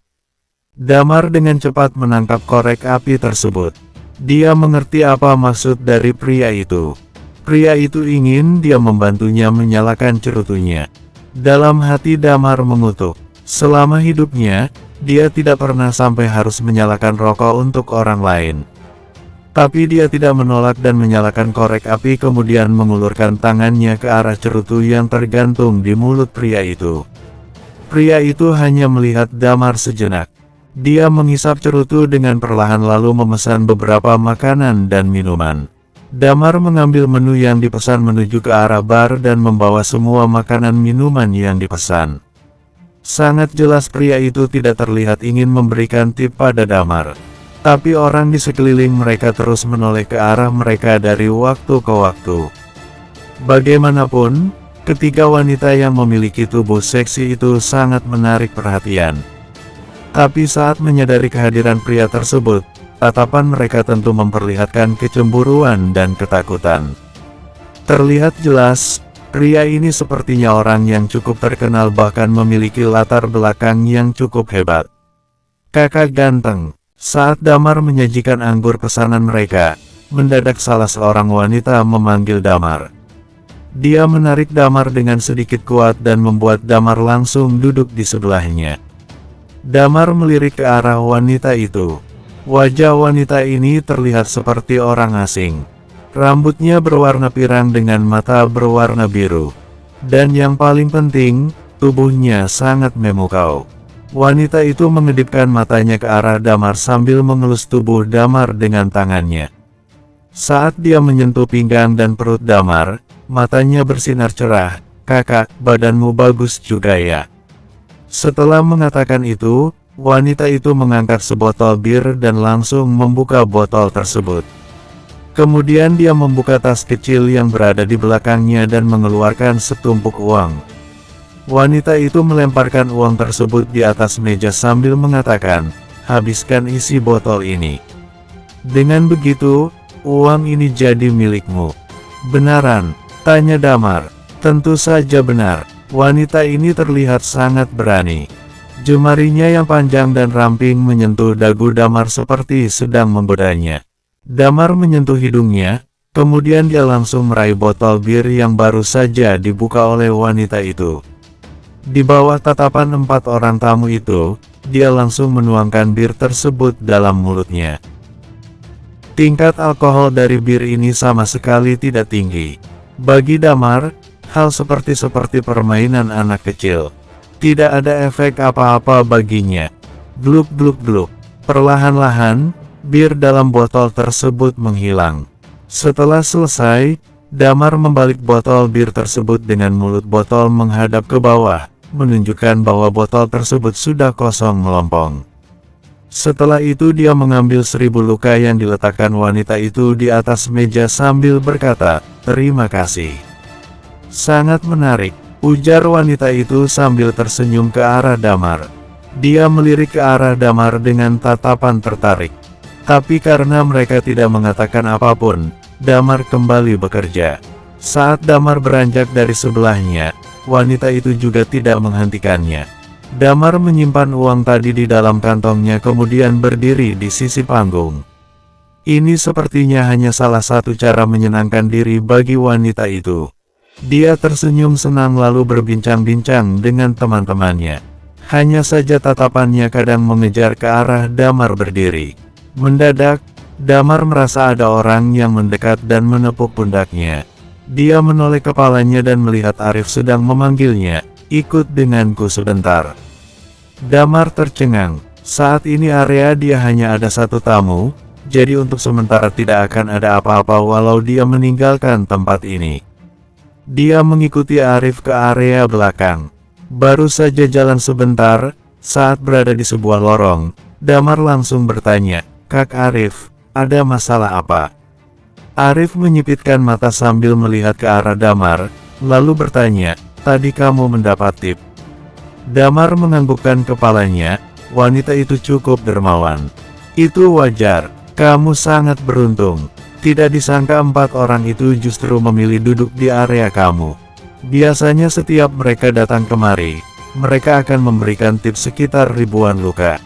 Damar dengan cepat menangkap korek api tersebut. Dia mengerti apa maksud dari pria itu. Pria itu ingin dia membantunya menyalakan cerutunya. Dalam hati Damar mengutuk. Selama hidupnya, dia tidak pernah sampai harus menyalakan rokok untuk orang lain. Tapi dia tidak menolak dan menyalakan korek api, kemudian mengulurkan tangannya ke arah cerutu yang tergantung di mulut pria itu. Pria itu hanya melihat Damar sejenak. Dia menghisap cerutu dengan perlahan lalu memesan beberapa makanan dan minuman. Damar mengambil menu yang dipesan menuju ke arah bar dan membawa semua makanan minuman yang dipesan. Sangat jelas pria itu tidak terlihat ingin memberikan tip pada Damar. Tapi orang di sekeliling mereka terus menoleh ke arah mereka dari waktu ke waktu. Bagaimanapun, ketiga wanita yang memiliki tubuh seksi itu sangat menarik perhatian. Tapi saat menyadari kehadiran pria tersebut, tatapan mereka tentu memperlihatkan kecemburuan dan ketakutan. Terlihat jelas, pria ini sepertinya orang yang cukup terkenal bahkan memiliki latar belakang yang cukup hebat. Kakak ganteng. Saat Damar menyajikan anggur pesanan mereka, mendadak salah seorang wanita memanggil Damar. Dia menarik Damar dengan sedikit kuat dan membuat Damar langsung duduk di sebelahnya. Damar melirik ke arah wanita itu. Wajah wanita ini terlihat seperti orang asing. Rambutnya berwarna pirang dengan mata berwarna biru. Dan yang paling penting, tubuhnya sangat memukau. Wanita itu mengedipkan matanya ke arah Damar sambil mengelus tubuh Damar dengan tangannya. Saat dia menyentuh pinggang dan perut Damar, matanya bersinar cerah. "Kakak, badanmu bagus juga ya." Setelah mengatakan itu, wanita itu mengangkat sebotol bir dan langsung membuka botol tersebut. Kemudian dia membuka tas kecil yang berada di belakangnya dan mengeluarkan setumpuk uang. Wanita itu melemparkan uang tersebut di atas meja sambil mengatakan, "Habiskan isi botol ini. Dengan begitu, uang ini jadi milikmu." "Benaran?" tanya Damar. "Tentu saja benar." Wanita ini terlihat sangat berani. Jemarinya yang panjang dan ramping menyentuh dagu Damar seperti sedang menggodanya. Damar menyentuh hidungnya, kemudian dia langsung meraih botol bir yang baru saja dibuka oleh wanita itu. Di bawah tatapan 4 orang tamu itu, dia langsung menuangkan bir tersebut dalam mulutnya. Tingkat alkohol dari bir ini sama sekali tidak tinggi. Bagi Damar, hal seperti permainan anak kecil. Tidak ada efek apa-apa baginya. Gluk gluk gluk. Perlahan-lahan, bir dalam botol tersebut menghilang. Setelah selesai, Damar membalik botol bir tersebut dengan mulut botol menghadap ke bawah, menunjukkan bahwa botol tersebut sudah kosong melompong. Setelah itu dia mengambil 1000 luka yang diletakkan wanita itu di atas meja sambil berkata, "Terima kasih. Sangat menarik," ujar wanita itu sambil tersenyum ke arah Damar. Dia melirik ke arah Damar dengan tatapan tertarik. Tapi karena mereka tidak mengatakan apapun, Damar kembali bekerja. Saat Damar beranjak dari sebelahnya, wanita itu juga tidak menghentikannya. Damar menyimpan uang tadi di dalam kantongnya kemudian berdiri di sisi panggung. Ini sepertinya hanya salah satu cara menyenangkan diri bagi wanita itu. Dia tersenyum senang lalu berbincang-bincang dengan teman-temannya. Hanya saja tatapannya kadang mengejar ke arah Damar berdiri. Mendadak, Damar merasa ada orang yang mendekat dan menepuk pundaknya. Dia menoleh kepalanya dan melihat Arif sedang memanggilnya, "Ikut denganku sebentar." Damar tercengang. Saat ini area dia hanya ada satu tamu, jadi untuk sementara tidak akan ada apa-apa walau dia meninggalkan tempat ini. Dia mengikuti Arif ke area belakang. Baru saja jalan sebentar, saat berada di sebuah lorong, Damar langsung bertanya, "Kak Arif, ada masalah apa?" Arif menyipitkan mata sambil melihat ke arah Damar, lalu bertanya, "Tadi kamu mendapat tip?" Damar menganggukkan kepalanya. Wanita itu cukup dermawan. "Itu wajar, kamu sangat beruntung. Tidak disangka 4 orang itu justru memilih duduk di area kamu. Biasanya setiap mereka datang kemari, mereka akan memberikan tips sekitar ribuan luka.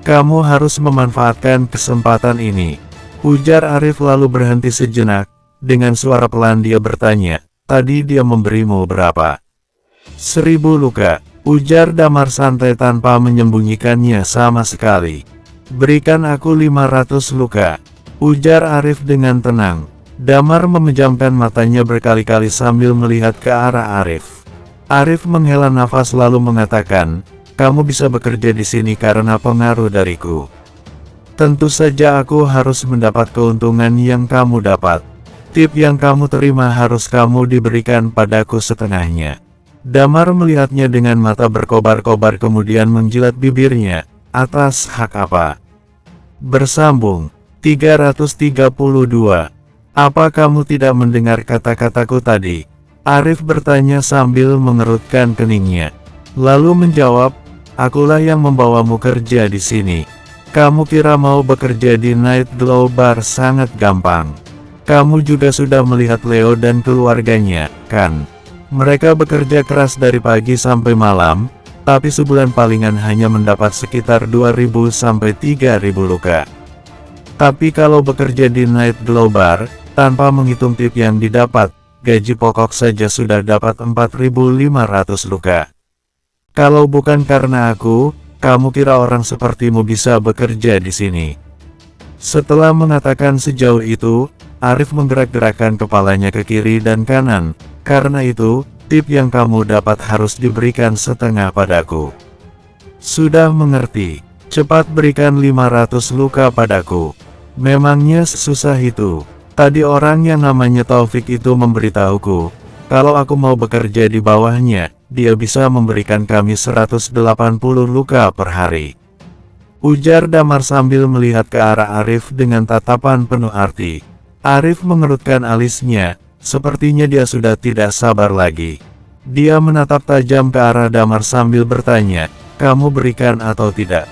Kamu harus memanfaatkan kesempatan ini," ujar Arif lalu berhenti sejenak. Dengan suara pelan dia bertanya, "Tadi dia memberimu berapa?" 1000 luka, ujar Damar santai tanpa menyembunyikannya sama sekali. "Berikan aku 500 luka." ujar Arif dengan tenang. Damar memejamkan matanya berkali-kali sambil melihat ke arah Arif. Arif menghela nafas lalu mengatakan, kamu bisa bekerja di sini karena pengaruh dariku. Tentu saja aku harus mendapat keuntungan yang kamu dapat. Tip yang kamu terima harus kamu diberikan padaku setengahnya. Damar melihatnya dengan mata berkobar-kobar kemudian menjilat bibirnya. Atas hak apa? Bersambung. 332. Apa kamu tidak mendengar kata-kataku tadi? Arif bertanya sambil mengerutkan keningnya. Lalu menjawab, akulah yang membawamu kerja di sini. Kamu kira mau bekerja di Night Glow Bar sangat gampang. Kamu juga sudah melihat Leo dan keluarganya, kan? Mereka bekerja keras dari pagi sampai malam, tapi sebulan palingan hanya mendapat sekitar 2.000 sampai 3.000 luka. Tapi kalau bekerja di Night Glow Bar, tanpa menghitung tip yang didapat, gaji pokok saja sudah dapat 4.500 luka. Kalau bukan karena aku, kamu kira orang sepertimu bisa bekerja di sini? Setelah mengatakan sejauh itu, Arif menggerak-gerakkan kepalanya ke kiri dan kanan. Karena itu, tip yang kamu dapat harus diberikan setengah padaku. Sudah mengerti? Cepat berikan 500 luka padaku. Memangnya sesusah itu? Tadi orang yang namanya Taufik itu memberitahuku, kalau aku mau bekerja di bawahnya, dia bisa memberikan kami 180 luka per hari. Ujar Damar sambil melihat ke arah Arif dengan tatapan penuh arti. Arif mengerutkan alisnya, sepertinya dia sudah tidak sabar lagi. Dia menatap tajam ke arah Damar sambil bertanya, kamu berikan atau tidak?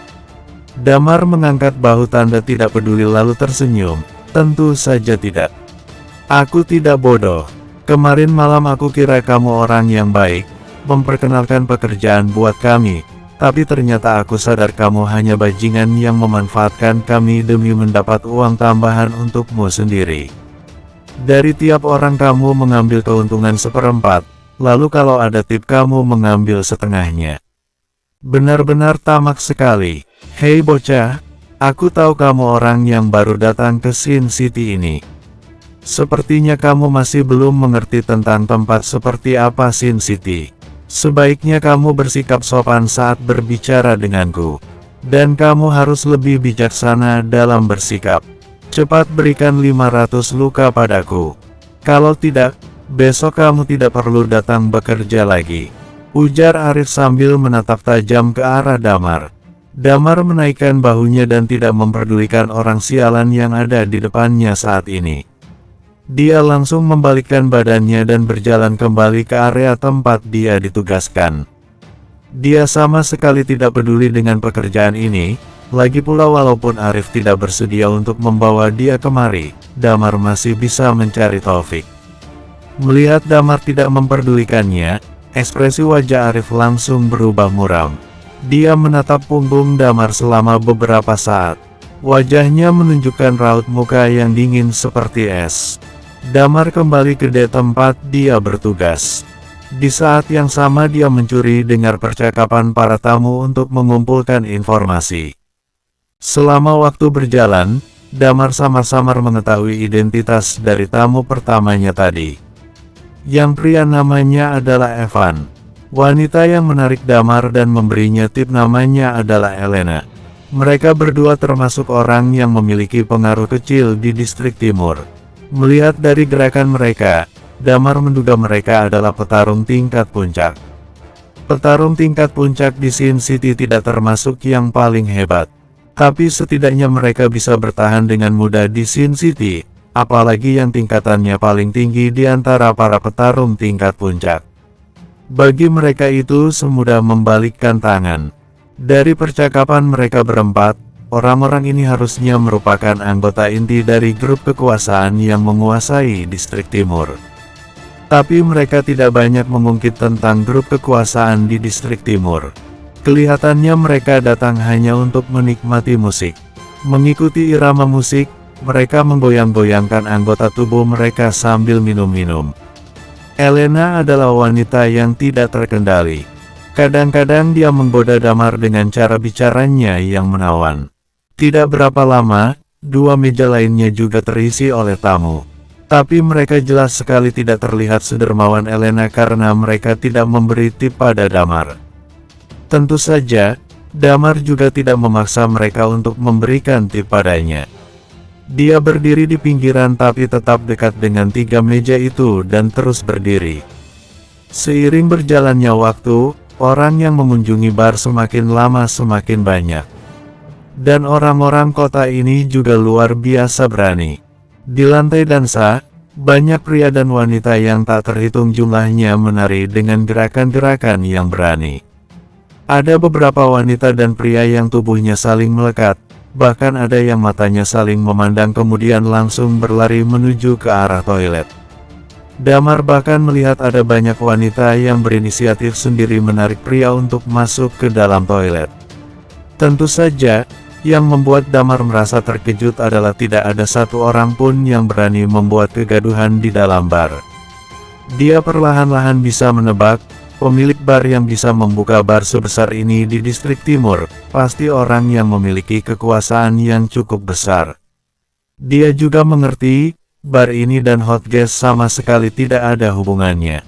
Damar mengangkat bahu tanda tidak peduli lalu tersenyum, tentu saja tidak. Aku tidak bodoh. Kemarin malam aku kira kamu orang yang baik, memperkenalkan pekerjaan buat kami, tapi ternyata aku sadar kamu hanya bajingan yang memanfaatkan kami demi mendapat uang tambahan untukmu sendiri. Dari tiap orang kamu mengambil keuntungan 1/4, lalu kalau ada tip kamu mengambil setengahnya. Benar-benar tamak sekali. Hei bocah, aku tahu kamu orang yang baru datang ke Sin City ini. Sepertinya kamu masih belum mengerti tentang tempat seperti apa Sin City. Sebaiknya kamu bersikap sopan saat berbicara denganku. Dan kamu harus lebih bijaksana dalam bersikap. Cepat berikan 500 luka padaku. Kalau tidak, besok kamu tidak perlu datang bekerja lagi. Ujar Arif sambil menatap tajam ke arah Damar. Damar menaikkan bahunya dan tidak memperdulikan orang sialan yang ada di depannya saat ini. Dia langsung membalikkan badannya dan berjalan kembali ke area tempat dia ditugaskan. Dia sama sekali tidak peduli dengan pekerjaan ini, lagi pula walaupun Arif tidak bersedia untuk membawa dia kemari, Damar masih bisa mencari Taufik. Melihat Damar tidak memperdulikannya, ekspresi wajah Arif langsung berubah muram. Dia menatap punggung Damar selama beberapa saat. Wajahnya menunjukkan raut muka yang dingin seperti es. Damar kembali ke tempat dia bertugas. Di saat yang sama dia mencuri dengar percakapan para tamu untuk mengumpulkan informasi. Selama waktu berjalan, Damar samar-samar mengetahui identitas dari tamu pertamanya tadi. Yang pria namanya adalah Evan. Wanita yang menarik Damar dan memberinya tip namanya adalah Elena. Mereka berdua termasuk orang yang memiliki pengaruh kecil di distrik timur. Melihat dari gerakan mereka, Damar menduga mereka adalah petarung tingkat puncak. Petarung tingkat puncak di Sin City tidak termasuk yang paling hebat. Tapi setidaknya mereka bisa bertahan dengan mudah di Sin City, apalagi yang tingkatannya paling tinggi di antara para petarung tingkat puncak. Bagi mereka itu semudah membalikkan tangan. Dari percakapan mereka berempat, orang-orang ini harusnya merupakan anggota inti dari grup kekuasaan yang menguasai distrik timur. Tapi mereka tidak banyak mengungkit tentang grup kekuasaan di distrik timur. Kelihatannya mereka datang hanya untuk menikmati musik. Mengikuti irama musik, mereka menggoyang-goyangkan anggota tubuh mereka sambil minum-minum. Elena adalah wanita yang tidak terkendali. Kadang-kadang dia menggoda Damar dengan cara bicaranya yang menawan. Tidak berapa lama, dua meja lainnya juga terisi oleh tamu. Tapi mereka jelas sekali tidak terlihat sedermawan Elena karena mereka tidak memberi tip pada Damar. Tentu saja, Damar juga tidak memaksa mereka untuk memberikan tip padanya. Dia berdiri di pinggiran tapi tetap dekat dengan tiga meja itu dan terus berdiri. Seiring berjalannya waktu, orang yang mengunjungi bar semakin lama semakin banyak. Dan orang-orang kota ini juga luar biasa berani. Di lantai dansa, banyak pria dan wanita yang tak terhitung jumlahnya menari dengan gerakan-gerakan yang berani. Ada beberapa wanita dan pria yang tubuhnya saling melekat. Bahkan ada yang matanya saling memandang kemudian langsung berlari menuju ke arah toilet. Damar bahkan melihat ada banyak wanita yang berinisiatif sendiri menarik pria untuk masuk ke dalam toilet. Tentu saja, yang membuat Damar merasa terkejut adalah tidak ada satu orang pun yang berani membuat kegaduhan di dalam bar. Dia perlahan-lahan bisa menebak, pemilik bar yang bisa membuka bar sebesar ini di distrik timur, pasti orang yang memiliki kekuasaan yang cukup besar. Dia juga mengerti, bar ini dan Hotgeist sama sekali tidak ada hubungannya.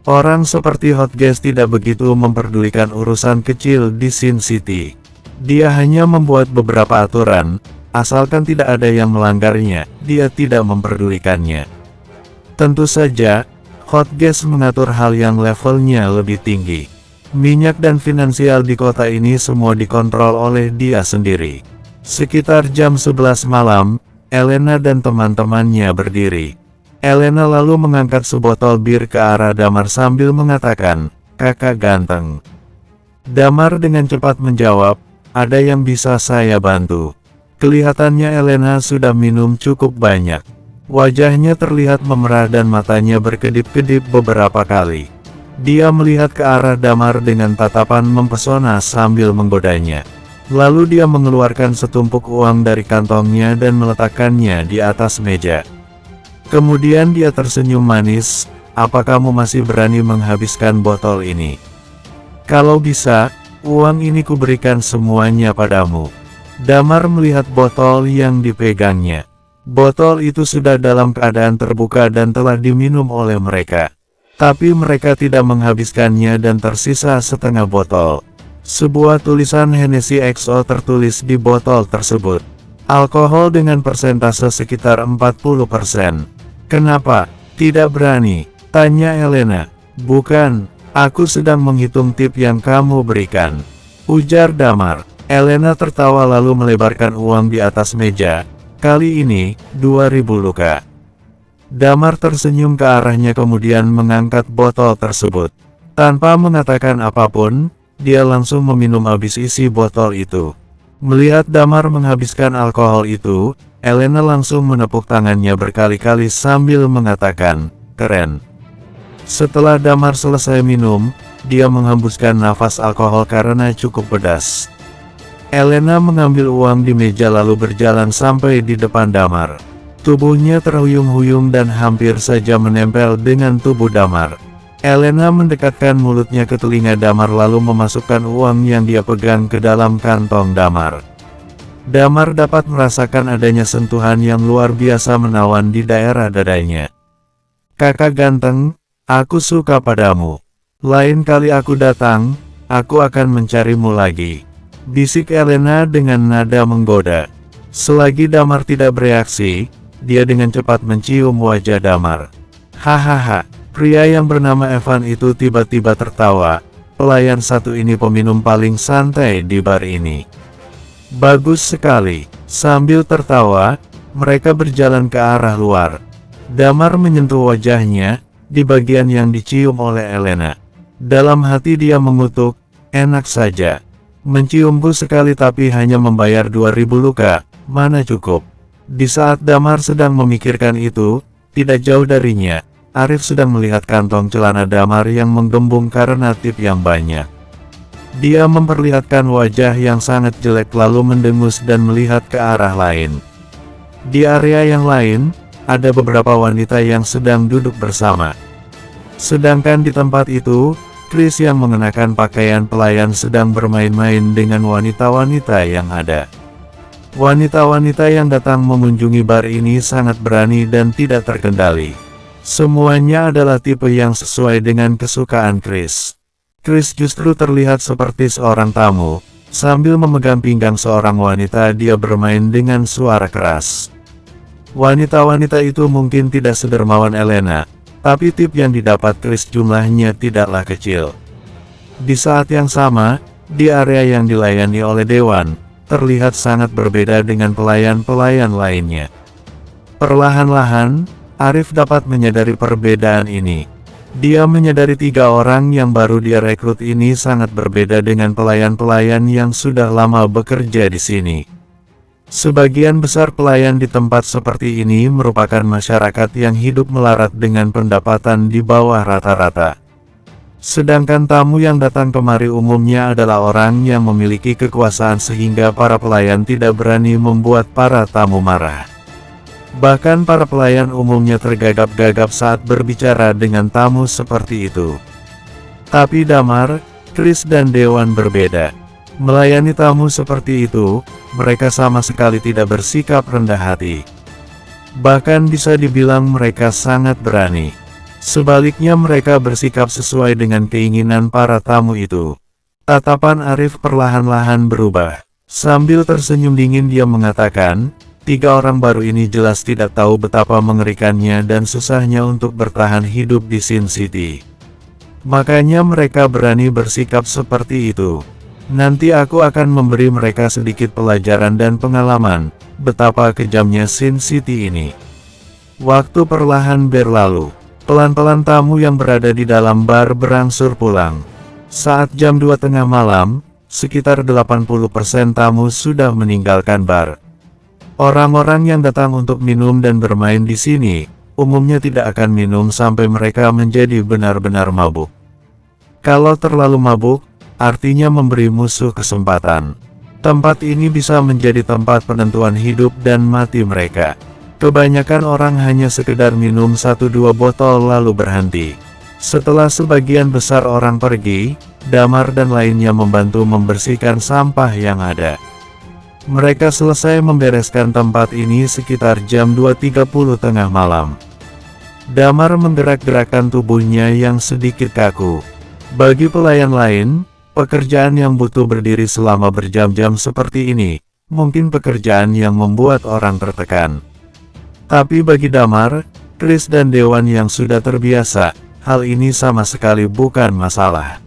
Orang seperti Hotgeist tidak begitu memperdulikan urusan kecil di Sin City. Dia hanya membuat beberapa aturan, asalkan tidak ada yang melanggarnya, dia tidak memperdulikannya. Tentu saja, Hotgeist mengatur hal yang levelnya lebih tinggi. Minyak dan finansial di kota ini semua dikontrol oleh dia sendiri. Sekitar jam 11 malam, Elena dan teman-temannya berdiri. Elena lalu mengangkat sebotol bir ke arah Damar sambil mengatakan, "Kakak ganteng." Damar dengan cepat menjawab, "Ada yang bisa saya bantu?" Kelihatannya Elena sudah minum cukup banyak. Wajahnya terlihat memerah dan matanya berkedip-kedip beberapa kali. Dia melihat ke arah Damar dengan tatapan mempesona sambil menggodanya. Lalu dia mengeluarkan setumpuk uang dari kantongnya dan meletakkannya di atas meja. Kemudian dia tersenyum manis, "Apa kamu masih berani menghabiskan botol ini? Kalau bisa, uang ini kuberikan semuanya padamu." Damar melihat botol yang dipegangnya. Botol itu sudah dalam keadaan terbuka dan telah diminum oleh mereka. Tapi mereka tidak menghabiskannya dan tersisa setengah botol. Sebuah tulisan Hennessy XO tertulis di botol tersebut. Alkohol dengan persentase sekitar 40%. "Kenapa? Tidak berani?" tanya Elena. "Bukan, aku sedang menghitung tip yang kamu berikan," ujar Damar. Elena tertawa lalu melebarkan uang di atas meja. "Kali ini, 2000 luka." Damar tersenyum ke arahnya kemudian mengangkat botol tersebut. Tanpa mengatakan apapun, dia langsung meminum habis isi botol itu. Melihat Damar menghabiskan alkohol itu, Elena langsung menepuk tangannya berkali-kali sambil mengatakan, "Keren." Setelah Damar selesai minum, dia menghembuskan nafas alkohol karena cukup pedas. Elena mengambil uang di meja lalu berjalan sampai di depan Damar. Tubuhnya terhuyung-huyung dan hampir saja menempel dengan tubuh Damar. Elena mendekatkan mulutnya ke telinga Damar lalu memasukkan uang yang dia pegang ke dalam kantong Damar. Damar dapat merasakan adanya sentuhan yang luar biasa menawan di daerah dadanya. "Kakak ganteng, aku suka padamu. Lain kali aku datang, aku akan mencarimu lagi," bisik Elena dengan nada menggoda. Selagi Damar tidak bereaksi, dia dengan cepat mencium wajah Damar. "Hahaha." Pria yang bernama Evan itu tiba-tiba tertawa. "Pelayan satu ini peminum paling santai di bar ini." "Bagus sekali." Sambil tertawa, mereka berjalan ke arah luar. Damar menyentuh wajahnya, di bagian yang dicium oleh Elena. Dalam hati dia mengutuk, "Enak saja. Menciumku sekali tapi hanya membayar 2000 luka, mana cukup." Di saat Damar sedang memikirkan itu, tidak jauh darinya, Arif sedang melihat kantong celana Damar yang menggembung karena tip yang banyak. Dia memperlihatkan wajah yang sangat jelek lalu mendengus dan melihat ke arah lain. Di area yang lain, ada beberapa wanita yang sedang duduk bersama. Sedangkan di tempat itu, Chris yang mengenakan pakaian pelayan sedang bermain-main dengan wanita-wanita yang ada. Wanita-wanita yang datang mengunjungi bar ini sangat berani dan tidak terkendali. Semuanya adalah tipe yang sesuai dengan kesukaan Chris. Chris justru terlihat seperti seorang tamu. Sambil memegang pinggang seorang wanita, dia bermain dengan suara keras. Wanita-wanita itu mungkin tidak sedermawan Elena, tapi tip yang didapat Chris jumlahnya tidaklah kecil. Di saat yang sama, di area yang dilayani oleh Dewan, terlihat sangat berbeda dengan pelayan-pelayan lainnya. Perlahan-lahan, Arif dapat menyadari perbedaan ini. Dia menyadari 3 orang yang baru dia rekrut ini sangat berbeda dengan pelayan-pelayan yang sudah lama bekerja di sini. Sebagian besar pelayan di tempat seperti ini merupakan masyarakat yang hidup melarat dengan pendapatan di bawah rata-rata. Sedangkan tamu yang datang kemari umumnya adalah orang yang memiliki kekuasaan sehingga para pelayan tidak berani membuat para tamu marah. Bahkan para pelayan umumnya tergagap-gagap saat berbicara dengan tamu seperti itu. Tapi Damar, Chris dan Dewan berbeda. Melayani tamu seperti itu, mereka sama sekali tidak bersikap rendah hati. Bahkan bisa dibilang mereka sangat berani. Sebaliknya mereka bersikap sesuai dengan keinginan para tamu itu. Tatapan Arif perlahan-lahan berubah. Sambil tersenyum dingin dia mengatakan, 3 orang baru ini jelas tidak tahu betapa mengerikannya dan susahnya untuk bertahan hidup di Sin City. Makanya mereka berani bersikap seperti itu. Nanti aku akan memberi mereka sedikit pelajaran dan pengalaman, betapa kejamnya Sin City ini. Waktu perlahan berlalu. Pelan-pelan tamu yang berada di dalam bar berangsur pulang. Saat jam 2 tengah malam, sekitar 80% tamu sudah meninggalkan bar. Orang-orang yang datang untuk minum dan bermain di sini, umumnya tidak akan minum sampai mereka menjadi benar-benar mabuk. Kalau terlalu mabuk, artinya memberi musuh kesempatan. Tempat ini bisa menjadi tempat penentuan hidup dan mati mereka. Kebanyakan orang hanya sekedar minum 1-2 botol lalu berhenti. Setelah sebagian besar orang pergi, Damar dan lainnya membantu membersihkan sampah yang ada. Mereka selesai membereskan tempat ini sekitar jam 2.30 tengah malam. Damar menggerak-gerakkan tubuhnya yang sedikit kaku. Bagi pelayan lain, pekerjaan yang butuh berdiri selama berjam-jam seperti ini, mungkin pekerjaan yang membuat orang tertekan. Tapi bagi Damar, Chris dan Dewan yang sudah terbiasa, hal ini sama sekali bukan masalah.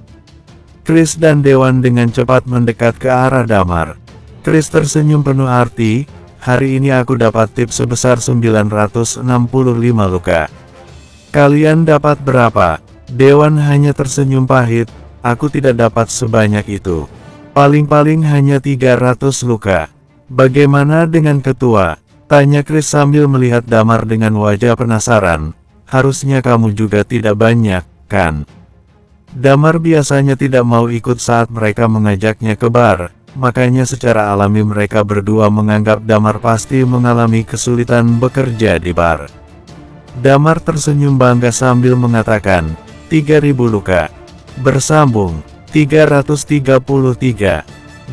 Chris dan Dewan dengan cepat mendekat ke arah Damar. Chris tersenyum penuh arti, hari ini aku dapat tip sebesar 965 luka. Kalian dapat berapa? Dewan hanya tersenyum pahit, aku tidak dapat sebanyak itu. Paling-paling hanya 300 luka. Bagaimana dengan ketua? Tanya Chris sambil melihat Damar dengan wajah penasaran. Harusnya kamu juga tidak banyak, kan? Damar biasanya tidak mau ikut saat mereka mengajaknya ke bar, makanya secara alami mereka berdua menganggap Damar pasti mengalami kesulitan bekerja di bar. Damar tersenyum bangga sambil mengatakan, 3.000 luka. Bersambung, 333.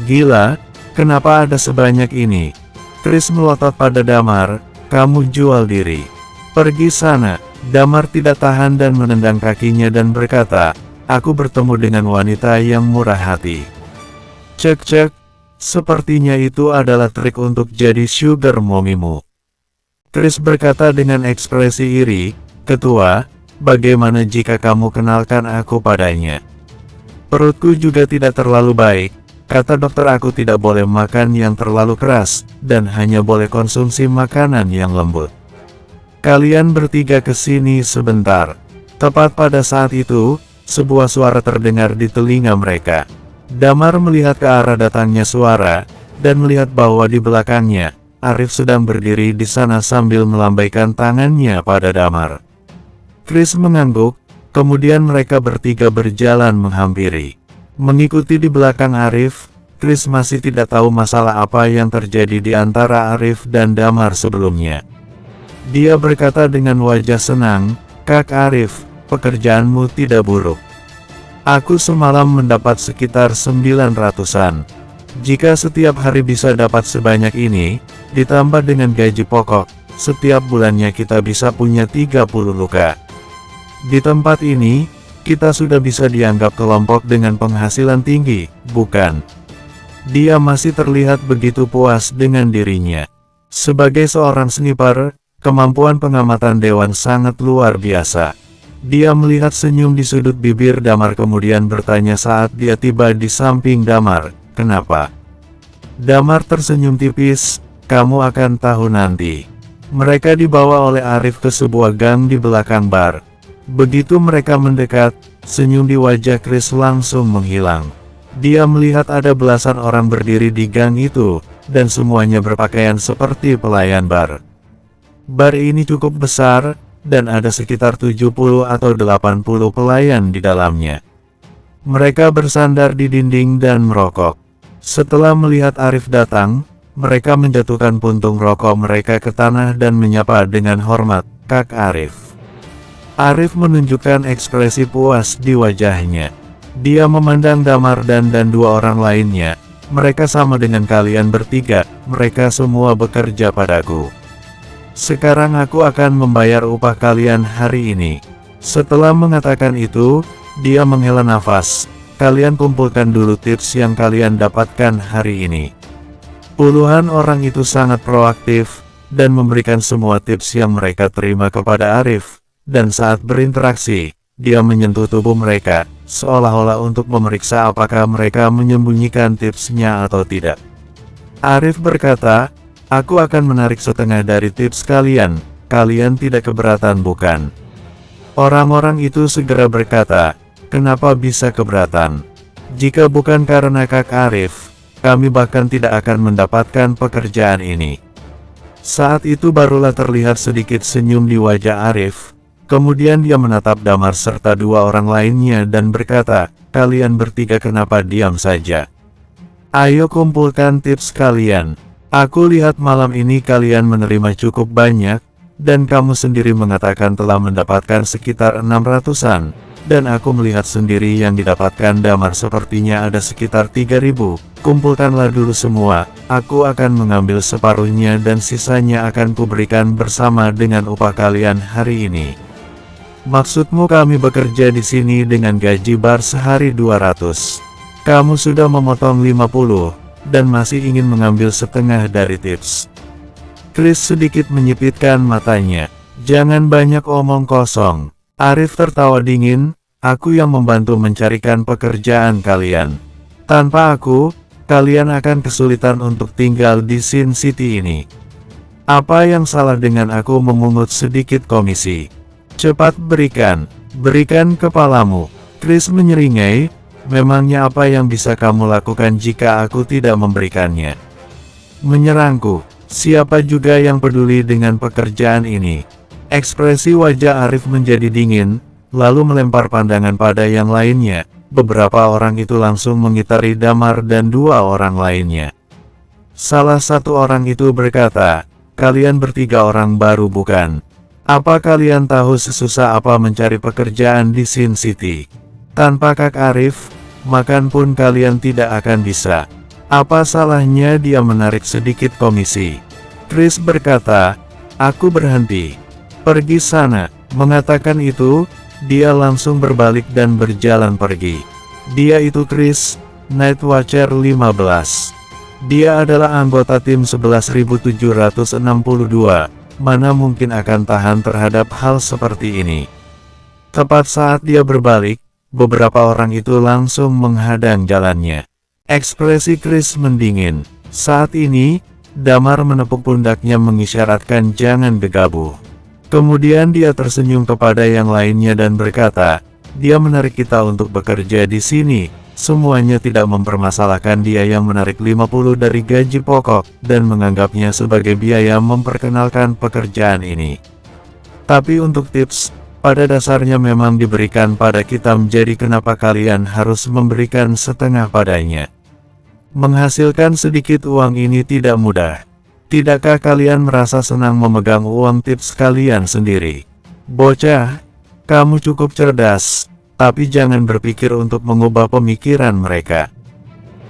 Gila, kenapa ada sebanyak ini? Chris melotot pada Damar, kamu jual diri. Pergi sana. Damar tidak tahan dan menendang kakinya dan berkata, aku bertemu dengan wanita yang murah hati. Cek-cek, sepertinya itu adalah trik untuk jadi sugar momimu. Chris berkata dengan ekspresi iri, ketua, bagaimana jika kamu kenalkan aku padanya? Perutku juga tidak terlalu baik. Kata dokter aku tidak boleh makan yang terlalu keras, dan hanya boleh konsumsi makanan yang lembut. Kalian bertiga ke sini sebentar. Tepat pada saat itu, sebuah suara terdengar di telinga mereka. Damar melihat ke arah datangnya suara, dan melihat bahwa di belakangnya, Arif sedang berdiri di sana sambil melambaikan tangannya pada Damar. Chris mengangguk, kemudian mereka bertiga berjalan menghampiri. Mengikuti di belakang Arif, Chris masih tidak tahu masalah apa yang terjadi di antara Arif dan Damar sebelumnya. Dia berkata dengan wajah senang, Kak Arif, pekerjaanmu tidak buruk. Aku semalam mendapat sekitar 900-an. Jika setiap hari bisa dapat sebanyak ini, ditambah dengan gaji pokok, setiap bulannya kita bisa punya 30 luka. Di tempat ini, kita sudah bisa dianggap kelompok dengan penghasilan tinggi, bukan? Dia masih terlihat begitu puas dengan dirinya. Sebagai seorang sniper, kemampuan pengamatan Dewan sangat luar biasa. Dia melihat senyum di sudut bibir Damar kemudian bertanya saat dia tiba di samping Damar, "Kenapa?" Damar tersenyum tipis, "Kamu akan tahu nanti." Mereka dibawa oleh Arif ke sebuah gang di belakang bar. Begitu mereka mendekat, senyum di wajah Chris langsung menghilang. Dia melihat ada belasan orang berdiri di gang itu, dan semuanya berpakaian seperti pelayan bar. Bar ini cukup besar, dan ada sekitar 70 atau 80 pelayan di dalamnya. Mereka bersandar di dinding dan merokok. Setelah melihat Arif datang, mereka menjatuhkan puntung rokok mereka ke tanah dan menyapa dengan hormat, "Kak Arif." Arif menunjukkan ekspresi puas di wajahnya. Dia memandang Damar dan dua orang lainnya. "Mereka sama dengan kalian bertiga, mereka semua bekerja padaku. Sekarang aku akan membayar upah kalian hari ini." Setelah mengatakan itu, dia menghela nafas. "Kalian kumpulkan dulu tips yang kalian dapatkan hari ini." Puluhan orang itu sangat proaktif, dan memberikan semua tips yang mereka terima kepada Arif, dan saat berinteraksi, dia menyentuh tubuh mereka, seolah-olah untuk memeriksa apakah mereka menyembunyikan tipsnya atau tidak. Arif berkata, "Aku akan menarik setengah dari tips kalian, kalian tidak keberatan bukan?" Orang-orang itu segera berkata, "Kenapa bisa keberatan? Jika bukan karena Kak Arif, kami bahkan tidak akan mendapatkan pekerjaan ini." Saat itu barulah terlihat sedikit senyum di wajah Arif. Kemudian dia menatap Damar serta dua orang lainnya dan berkata, "Kalian bertiga kenapa diam saja? Ayo kumpulkan tips kalian. Aku lihat malam ini kalian menerima cukup banyak, dan kamu sendiri mengatakan telah mendapatkan sekitar 600-an, dan aku melihat sendiri yang didapatkan Damar sepertinya ada sekitar 3000. Kumpulkanlah dulu semua, aku akan mengambil separuhnya dan sisanya akan kuberikan bersama dengan upah kalian hari ini." "Maksudmu kami bekerja di sini dengan gaji bar sehari 200. Kamu sudah memotong 50, dan masih ingin mengambil setengah dari tips." Chris sedikit menyipitkan matanya. "Jangan banyak omong kosong." Arif tertawa dingin, "Aku yang membantu mencarikan pekerjaan kalian. Tanpa aku, kalian akan kesulitan untuk tinggal di Sin City ini. Apa yang salah dengan aku memungut sedikit komisi? Cepat berikan kepalamu." Chris menyeringai, "Memangnya apa yang bisa kamu lakukan jika aku tidak memberikannya? Menyerangku? Siapa juga yang peduli dengan pekerjaan ini?" Ekspresi wajah Arif menjadi dingin, lalu melempar pandangan pada yang lainnya. Beberapa orang itu langsung mengitari Damar dan dua orang lainnya. Salah satu orang itu berkata, "Kalian bertiga orang baru bukan? Apa kalian tahu sesusah apa mencari pekerjaan di Sin City? Tanpa Kak Arif, makan pun kalian tidak akan bisa. Apa salahnya dia menarik sedikit komisi?" Chris berkata, "Aku berhenti. Pergi sana." Mengatakan itu, dia langsung berbalik dan berjalan pergi. Dia itu Chris, Night Watcher 15. Dia adalah anggota tim 11.762, mana mungkin akan tahan terhadap hal seperti ini. Tepat saat dia berbalik, beberapa orang itu langsung menghadang jalannya. Ekspresi Chris mendingin. Saat ini, Damar menepuk pundaknya mengisyaratkan jangan gegabah. Kemudian dia tersenyum kepada yang lainnya dan berkata, "Dia menarik kita untuk bekerja di sini." Semuanya tidak mempermasalahkan dia yang menarik 50 dari gaji pokok, dan menganggapnya sebagai biaya memperkenalkan pekerjaan ini. Tapi untuk tips, pada dasarnya memang diberikan pada kita, jadi kenapa kalian harus memberikan setengah padanya? Menghasilkan sedikit uang ini tidak mudah. Tidakkah kalian merasa senang memegang uang tips kalian sendiri? Bocah, kamu cukup cerdas, tapi jangan berpikir untuk mengubah pemikiran mereka.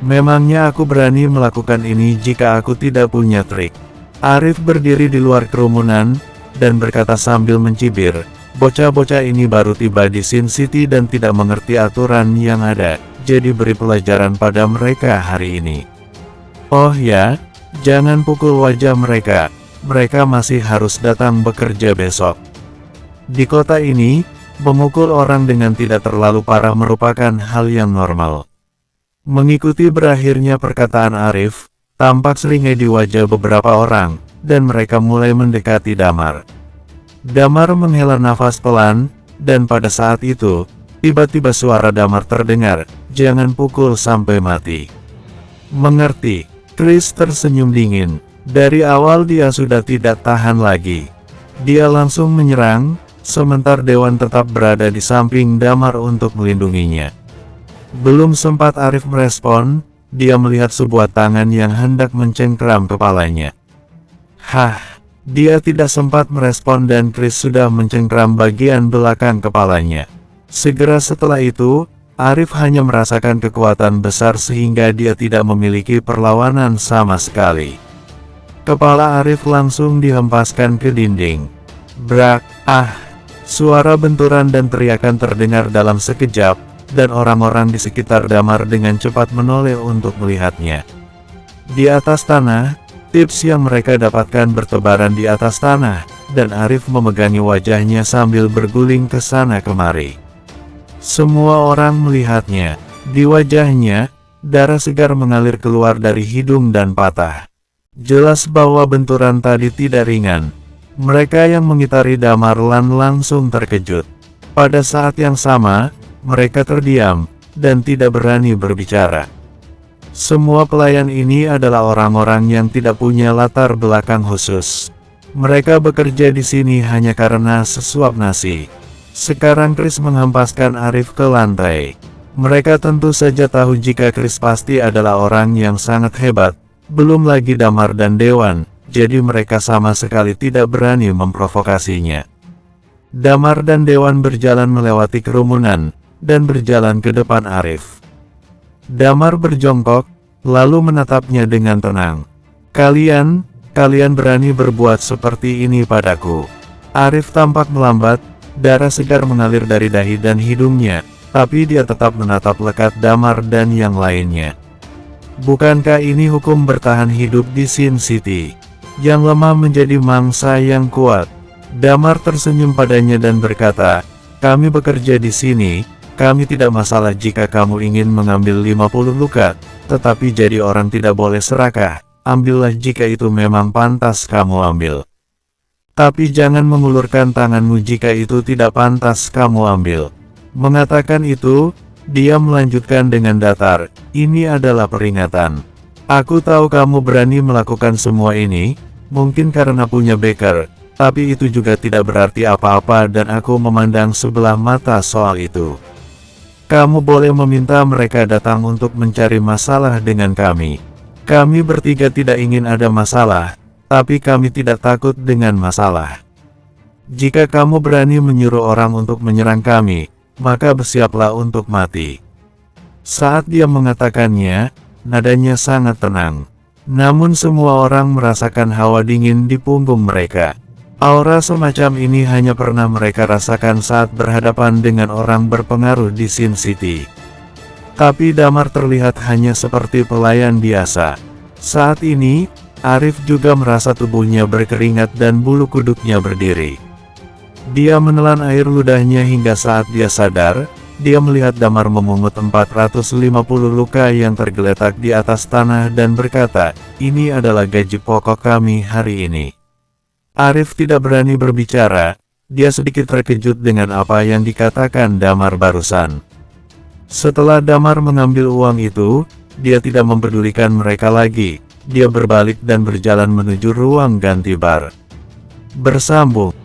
Memangnya aku berani melakukan ini jika aku tidak punya trik? Arif berdiri di luar kerumunan, dan berkata sambil mencibir, bocah-bocah ini baru tiba di Sin City dan tidak mengerti aturan yang ada, jadi beri pelajaran pada mereka hari ini. Oh ya, jangan pukul wajah mereka, mereka masih harus datang bekerja besok. Di kota ini, memukul orang dengan tidak terlalu parah merupakan hal yang normal. Mengikuti berakhirnya perkataan Arif, tampak seringai di wajah beberapa orang, dan mereka mulai mendekati Damar. Damar menghela nafas pelan, dan pada saat itu, tiba-tiba suara Damar terdengar, jangan pukul sampai mati. Mengerti, Chris tersenyum dingin, dari awal dia sudah tidak tahan lagi. Dia langsung menyerang, sementara Dewan tetap berada di samping Damar untuk melindunginya. Belum sempat Arif merespon, dia melihat sebuah tangan yang hendak mencengkeram kepalanya. Hah, dia tidak sempat merespon dan Chris sudah mencengkeram bagian belakang kepalanya. Segera setelah itu, Arif hanya merasakan kekuatan besar sehingga dia tidak memiliki perlawanan sama sekali. Kepala Arif langsung dihempaskan ke dinding. Brak, suara benturan dan teriakan terdengar dalam sekejap, dan orang-orang di sekitar Damar dengan cepat menoleh untuk melihatnya. Di atas tanah, tips yang mereka dapatkan bertebaran di atas tanah, dan Arif memegangi wajahnya sambil berguling ke sana kemari. Semua orang melihatnya. Di wajahnya, darah segar mengalir keluar dari hidung dan patah. Jelas bahwa benturan tadi tidak ringan. Mereka yang mengitari Damar langsung terkejut. Pada saat yang sama, mereka terdiam, dan tidak berani berbicara. Semua pelayan ini adalah orang-orang yang tidak punya latar belakang khusus. Mereka bekerja di sini hanya karena sesuap nasi. Sekarang Chris menghempaskan Arif ke lantai. Mereka tentu saja tahu jika Chris pasti adalah orang yang sangat hebat, belum lagi Damar dan Dewan, jadi mereka sama sekali tidak berani memprovokasinya. Damar dan Dewan berjalan melewati kerumunan, dan berjalan ke depan Arif. Damar berjongkok, lalu menatapnya dengan tenang. Kalian berani berbuat seperti ini padaku. Arif tampak melambat, darah segar mengalir dari dahi dan hidungnya, tapi dia tetap menatap lekat Damar dan yang lainnya. Bukankah ini hukum bertahan hidup di Sin City? Yang lemah menjadi mangsa yang kuat. Damar tersenyum padanya dan berkata, kami bekerja di sini. Kami tidak masalah jika kamu ingin mengambil 50 luka, tetapi jadi orang tidak boleh serakah, ambillah jika itu memang pantas kamu ambil. Tapi jangan mengulurkan tanganmu jika itu tidak pantas kamu ambil. Mengatakan itu, dia melanjutkan dengan datar, ini adalah peringatan. Aku tahu kamu berani melakukan semua ini, mungkin karena punya Baker, tapi itu juga tidak berarti apa-apa dan aku memandang sebelah mata soal itu. Kamu boleh meminta mereka datang untuk mencari masalah dengan kami. Kami bertiga tidak ingin ada masalah, tapi kami tidak takut dengan masalah. Jika kamu berani menyuruh orang untuk menyerang kami, maka bersiaplah untuk mati. Saat dia mengatakannya, nadanya sangat tenang. Namun semua orang merasakan hawa dingin di punggung mereka. Aura semacam ini hanya pernah mereka rasakan saat berhadapan dengan orang berpengaruh di Sin City. Tapi Damar terlihat hanya seperti pelayan biasa. Saat ini, Arif juga merasa tubuhnya berkeringat dan bulu kuduknya berdiri. Dia menelan air ludahnya hingga saat dia sadar, dia melihat Damar memungut 450 luka yang tergeletak di atas tanah dan berkata, ini adalah gaji pokok kami hari ini. Arif tidak berani berbicara, dia sedikit terkejut dengan apa yang dikatakan Damar barusan. Setelah Damar mengambil uang itu, dia tidak mempedulikan mereka lagi, dia berbalik dan berjalan menuju ruang ganti bar. Bersambung.